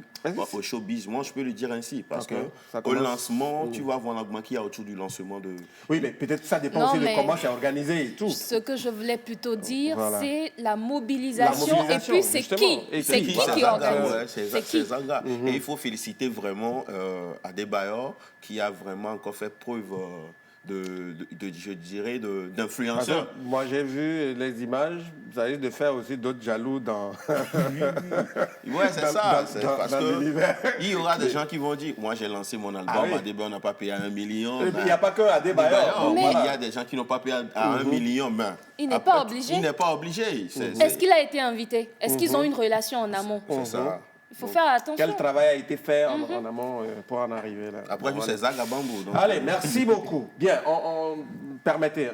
S7: au showbiz. Moi, je peux le dire ainsi, parce
S4: OK. Ça
S7: que au
S4: commence-
S7: lancement, tu vas voir l'engouement qu'il y a autour du lancement de...
S4: Oui, mais peut-être ça dépend
S6: Non,
S4: aussi de
S6: mais-
S4: comment c'est organisé et tout.
S6: Ce que je voulais plutôt dire,
S4: Voilà.
S6: c'est la mobilisation. Et puis, c'est
S4: justement.
S6: qui
S4: Et
S6: C'est
S4: qui
S6: qui
S7: C'est
S6: qui
S7: Zaga,
S6: organise
S7: ouais,
S6: C'est qui
S7: Zaga. Et il faut féliciter vraiment Adebayor qui a vraiment encore fait preuve je dirais, d'influenceur.
S4: Parce que moi, j'ai vu les images. Ça risque de faire aussi d'autres jaloux dans...
S7: Ouais, c'est ça. C'est parce
S4: dans
S7: que
S4: l'univers.
S7: il y aura des gens qui vont dire, moi j'ai lancé mon album,
S4: Ah oui.
S7: Adebayor n'a pas payé à 1 million.
S4: Et puis,
S7: ben,
S4: il n'y a pas que Adebayor.
S6: Mais-
S7: il y a des gens qui n'ont pas payé à 1 million. Ben,
S6: Il n'est
S7: après,
S6: pas obligé.
S7: Il n'est pas obligé.
S6: Est-ce qu'il a été invité? Est-ce qu'ils ont une relation en amont?
S7: C'est ça.
S6: Il faut faire attention.
S4: Quel travail a été fait en amont pour en arriver là?
S7: Après,
S4: Bon,
S7: c'est Zaga Bambou. Donc,
S4: Allez, merci beaucoup. Bien, on permettez.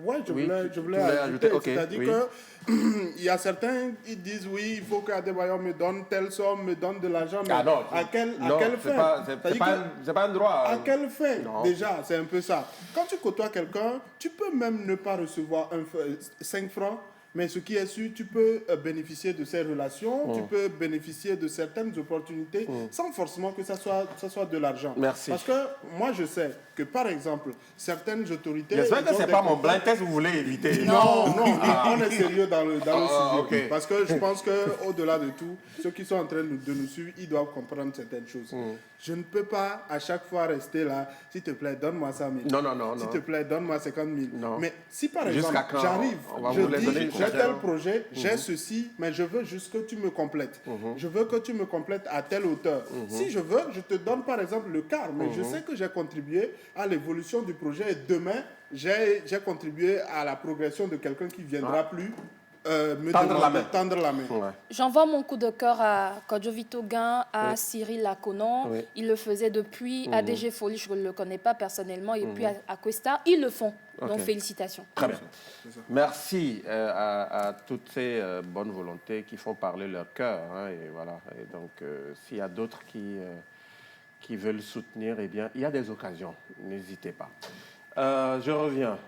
S5: Ouais, je
S4: Oui,
S5: voulais
S4: tu voulais ajouter,
S5: ajouter.
S4: ok,
S5: C'est-à-dire
S4: oui.
S5: que il y a certains qui disent oui, il faut qu'Adebayor me donne telle somme, me donne de l'argent, mais
S4: Ah non,
S5: à quelle
S4: c'est
S5: fin?
S4: pas,
S5: C'est-à-dire que-
S4: c'est pas un droit.
S5: À quelle fin?
S4: Non.
S5: Déjà, c'est un peu ça. Quand tu côtoies quelqu'un, tu peux même ne pas recevoir 5 francs, mais ce qui est sûr, tu peux bénéficier de ces relations, tu peux bénéficier de certaines opportunités sans forcément que ça soit de l'argent.
S4: Merci.
S5: Parce que moi, je sais que, par exemple, certaines autorités...
S4: J'espère que
S5: ils ont
S4: ce n'est
S5: des
S4: pas mon
S5: contacts-
S4: blind test que vous voulez éviter.
S5: non, on est sérieux dans le sujet.
S4: ok.
S5: Parce que je pense qu'au-delà de tout, ceux qui sont en train de nous suivre, ils doivent comprendre certaines choses. Je ne peux pas à chaque fois rester là, s'il te plaît, donne-moi 100 000.
S4: Non.
S5: S'il te plaît, donne-moi 50 000.
S4: Non.
S5: Mais si par
S4: Jusqu'à
S5: exemple,
S4: quand
S5: j'arrive,
S4: on va
S5: je
S4: vous les donner
S5: dis, j'ai
S4: concrètement.
S5: tel projet, j'ai ceci, mais je veux juste que tu me complètes. Je veux que tu me complètes à telle hauteur. Si je veux, je te donne par exemple le quart, mais je sais que j'ai contribué à l'évolution du projet et demain, j'ai contribué à la progression de quelqu'un qui viendra plus me
S4: Tendre la
S5: demander-
S4: main.
S5: tendre la main.
S4: Ouais.
S6: J'envoie mon coup de cœur à Kodjovito Gain, à Cyril Laconon.
S4: Oui.
S6: Il le faisait depuis. ADG Folie, je ne le connais pas personnellement. Et puis à Questa, ils le font. Donc
S4: Ok.
S6: félicitations.
S4: Très bien. Merci à toutes ces bonnes volontés qui font parler leur cœur. Hein, et voilà. Et donc, s'il y a d'autres qui veulent soutenir, eh bien, il y a des occasions. N'hésitez pas. Je reviens.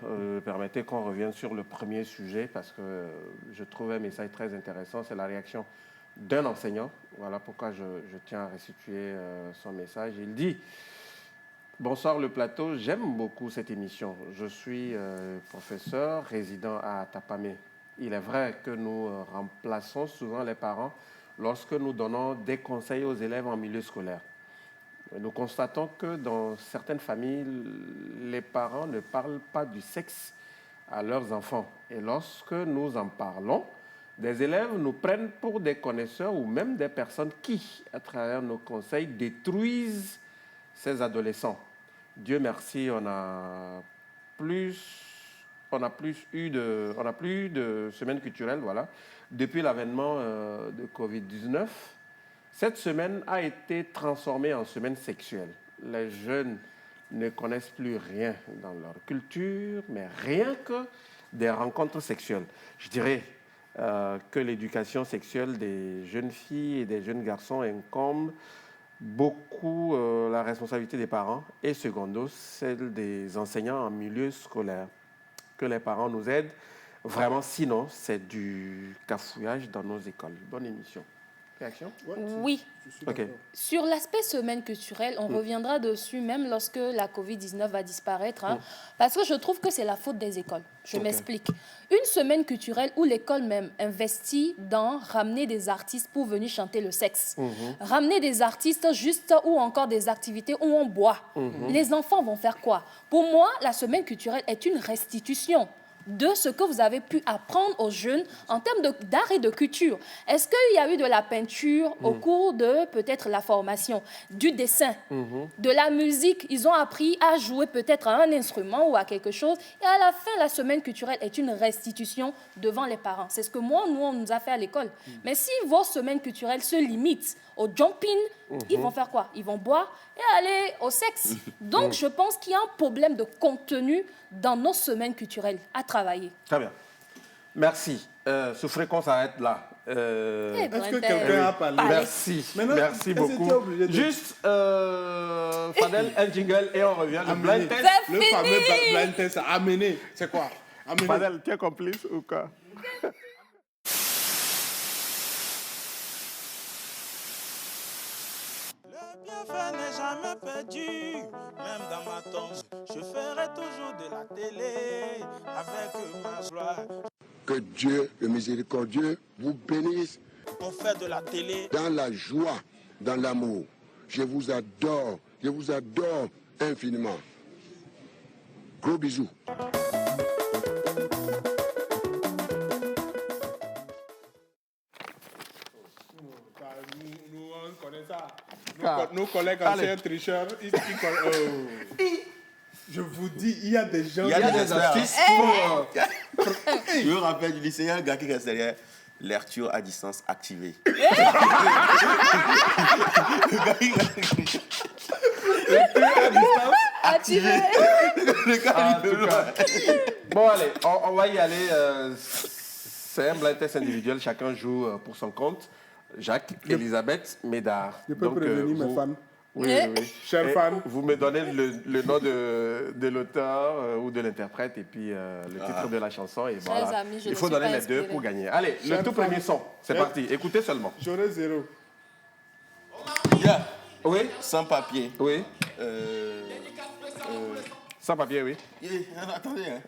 S4: Permettez qu'on revienne sur le premier sujet parce que je trouve un message très intéressant. C'est la réaction d'un enseignant. Voilà pourquoi je tiens à restituer son message. Il dit: bonsoir le plateau, j'aime beaucoup cette émission. Je suis professeur résident à Tapamé. Il est vrai que nous remplaçons souvent les parents lorsque nous donnons des conseils aux élèves en milieu scolaire. Nous constatons que dans certaines familles, les parents ne parlent pas du sexe à leurs enfants. Et lorsque nous en parlons, des élèves nous prennent pour des connaisseurs ou même des personnes qui, à travers nos conseils, détruisent ces adolescents. Dieu merci, on a plus eu de semaines culturelles, voilà, depuis l'avènement de Covid-19. Cette semaine a été transformée en semaine sexuelle. Les jeunes ne connaissent plus rien dans leur culture, mais rien que des rencontres sexuelles. Je dirais que l'éducation sexuelle des jeunes filles et des jeunes garçons incombe beaucoup la responsabilité des parents et secondo, celle des enseignants en milieu scolaire. Que les parents nous aident. Vraiment, sinon, c'est du cafouillage dans nos écoles. Bonne émission. réaction?
S6: Oui.
S4: Ok.
S6: Sur l'aspect semaine culturelle, on reviendra dessus même lorsque la Covid-19 va disparaître, hein, parce que je trouve que c'est la faute des écoles. Je m'explique. Une semaine culturelle où l'école même investit dans ramener des artistes pour venir chanter le sexe, ramener des artistes juste ou encore des activités où on boit. Les enfants vont faire quoi? Pour moi, la semaine culturelle est une restitution de ce que vous avez pu apprendre aux jeunes en termes d'art et de culture. Est-ce qu'il y a eu de la peinture au cours de peut-être la formation, du dessin, de la musique? Ils ont appris à jouer peut-être à un instrument ou à quelque chose. Et à la fin, la semaine culturelle est une restitution devant les parents. C'est ce que nous, on nous a fait à l'école. Mais si vos semaines culturelles se limitent au jumping, ils vont faire quoi? Ils vont boire et aller au sexe. Donc, je pense qu'il y a un problème de contenu dans nos semaines culturelles à travailler.
S4: Très bien. Merci. Souffrez qu'on s'arrête là.
S5: Est-ce que quelqu'un a parlé?
S4: Merci.
S5: Maintenant,
S4: Merci
S5: est-ce que tu es
S4: beaucoup.
S5: obligé de-
S4: Juste, Fadel, un jingle et on revient. Le blind test.
S5: Le fameux blind test à amener. C'est quoi? Amener.
S4: Fadel, tu es complice ou quoi?
S8: Le bienfait n'est jamais perdu, même dans ma tombe. Je ferai toujours de la télé avec ma gloire.
S9: Que Dieu, le miséricordieux, vous bénisse
S8: On fait de la télé.
S9: dans la joie, dans l'amour. Je vous adore infiniment. Gros bisous.
S5: Nous, on connaît ça.
S4: Ah.
S5: Nos collègues
S4: Allez.
S5: anciens tricheurs, ils connaissent. Je vous dis, il y a des gens...
S7: Il y a des
S4: astuces pour...
S7: Je me rappelle du lycée, il y a un gars qui reste derrière. Lecture à distance activée.
S6: Activé.
S7: Le gars,
S4: En
S7: il
S4: tout
S7: est
S4: cas.
S7: loin.
S4: Bon, allez, on va y aller. C'est un blind test individuel. Chacun joue pour son compte. Jacques, Elisabeth, Médard.
S5: Je peux
S4: Donc,
S5: prévenir mes
S4: vous-
S5: fans.
S4: Oui, oui, oui.
S5: Chers
S4: Et
S5: fans.
S4: vous me donnez le nom de l'auteur ou de l'interprète et puis le titre de la chanson. Et voilà.
S6: amis, je
S4: Il
S6: ne
S4: faut
S6: suis
S4: donner
S6: pas
S4: les deux
S6: inspirée.
S4: pour gagner. Allez, le
S5: Chers
S4: tout
S5: fans.
S4: premier son. C'est
S5: Chers-
S4: parti. Écoutez seulement.
S5: J'aurai 0.
S7: Yeah.
S4: Oui,
S7: Sans papier.
S4: oui. Sans papier, oui.
S7: Attendez, hein.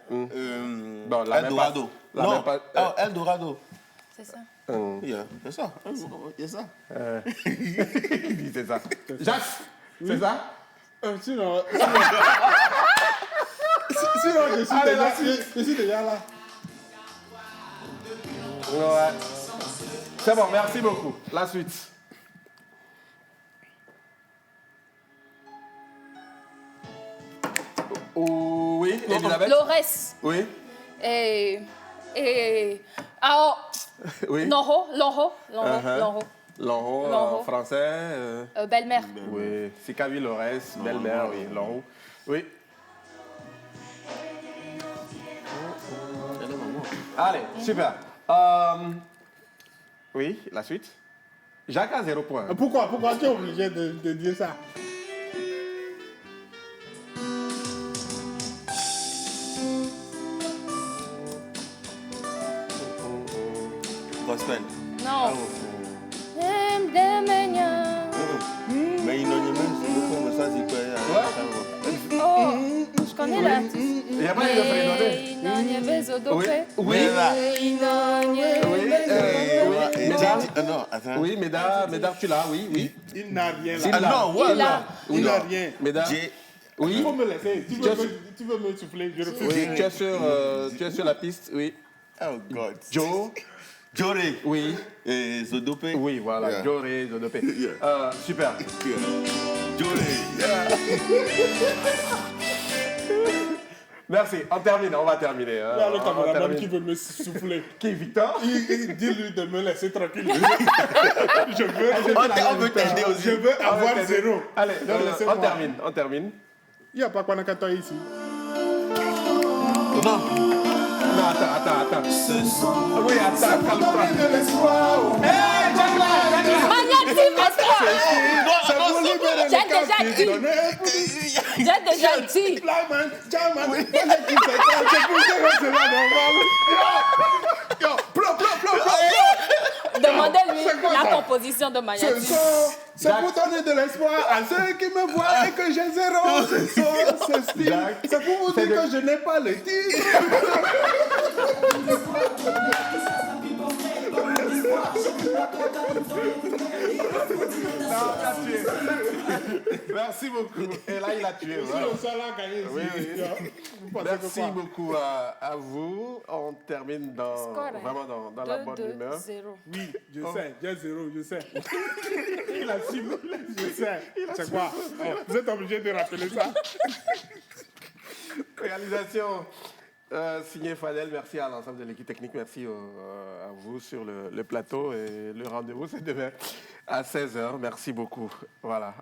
S4: Bon, la même
S7: Eldorado.
S4: pas- la
S7: Non,
S4: même pas-
S7: ah, Eldorado.
S6: C'est ça.
S7: Yeah, c'est ça. C'est ça.
S4: Il dit c'est ça. Jacques, c'est ça?
S5: Sinon, sinon
S4: Allez, la suite.
S5: je suis déjà là.
S4: Ouais. C'est bon, merci beaucoup. La suite. Oui, Elisabeth?
S6: Lores.
S4: Oui,
S6: Alors,
S4: oui.
S6: Lonho.
S4: Lonho,
S6: Lonho.
S4: français.
S6: Belle-mère.
S4: Oui, Sikavi Lores, belle-mère, oui, Lonho. Oui. Allez, super. Oui, la suite. Jacques a 0 point.
S5: Pourquoi tu es obligé de dire ça?
S7: Gospel.
S6: Non.
S7: Mais il n'en est même ça, c'est quoi?
S6: Oh, je connais l'artiste.
S4: Il n'y a pas eu de prédonné. Oui, oui.
S7: Non, attends.
S4: Oui, Médard, tu l'as, oui, oui.
S5: Il n'a rien
S4: Il
S5: là.
S4: l'a.
S7: non, ouais,
S6: Il
S7: non.
S6: a.
S5: Il n'a rien.
S4: Médard,
S7: J'ai-
S5: Il
S4: oui.
S5: faut me laisser. Tu veux me souffler, je refuse.
S4: Oui, tu es sur la piste, oui.
S7: Oh, God.
S4: Joe,
S7: Joré.
S4: oui.
S7: Et Zodopé.
S4: Oui, voilà,
S7: Yeah.
S4: Joré, Zodopé. Super.
S7: Joré.
S4: Merci, on va terminer.
S5: Il y a le
S4: On
S5: caméraman
S4: termine.
S5: qui veut me souffler.
S4: Qui, Victor?
S5: Dis-lui de me laisser tranquille. Je
S7: On veut t'aider aussi.
S5: Je veux avoir
S4: t'aider.
S5: 0.
S4: Allez,
S5: Donc, laissez-moi.
S4: on termine.
S5: Il n'y a pas Kwanakata ici.
S7: Non.
S4: Non, attends.
S7: Ce sont.
S4: Oui, attends, calme-toi.
S5: de l'espoir.
S6: Magnétique,
S5: C'est pour libérer
S6: J'ai
S5: les captifs.
S6: déjà j'ai déjà dit.
S5: Flyman, German, moi j'ai dit c'est pour dire que c'est pas normal.
S7: Yo, plop.
S6: Demandez-lui
S5: C'est quoi
S6: la
S5: ça?
S6: composition de Magnétisme.
S5: C'est pour donner de l'espoir à ceux qui me voient et que j'ai zéro. Ce style. C'est pour vous dire que je n'ai pas le titre.
S4: Merci beaucoup. Et là, il a tué. Voilà.
S5: Si on l'a gagné ici.
S4: Oui, oui.
S5: Vous pensez
S4: Merci
S5: que quoi?
S4: beaucoup à vous. On termine vraiment dans la bonne humeur.
S6: 2-2-0.
S5: Oui, je sais, j'ai zéro, je sais. Il a simulé, je sais. C'est quoi? Vous êtes obligé de rappeler ça.
S4: Réalisation signé Fadel. Merci à l'ensemble de l'équipe technique. Merci à vous sur le plateau. Et le rendez-vous, c'est demain à 16h. Merci beaucoup. Voilà.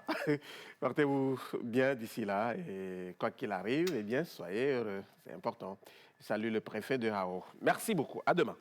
S4: Portez-vous bien d'ici là. Et quoi qu'il arrive, eh bien, soyez heureux. C'est important. Salut le préfet de Hao. Merci beaucoup. À demain.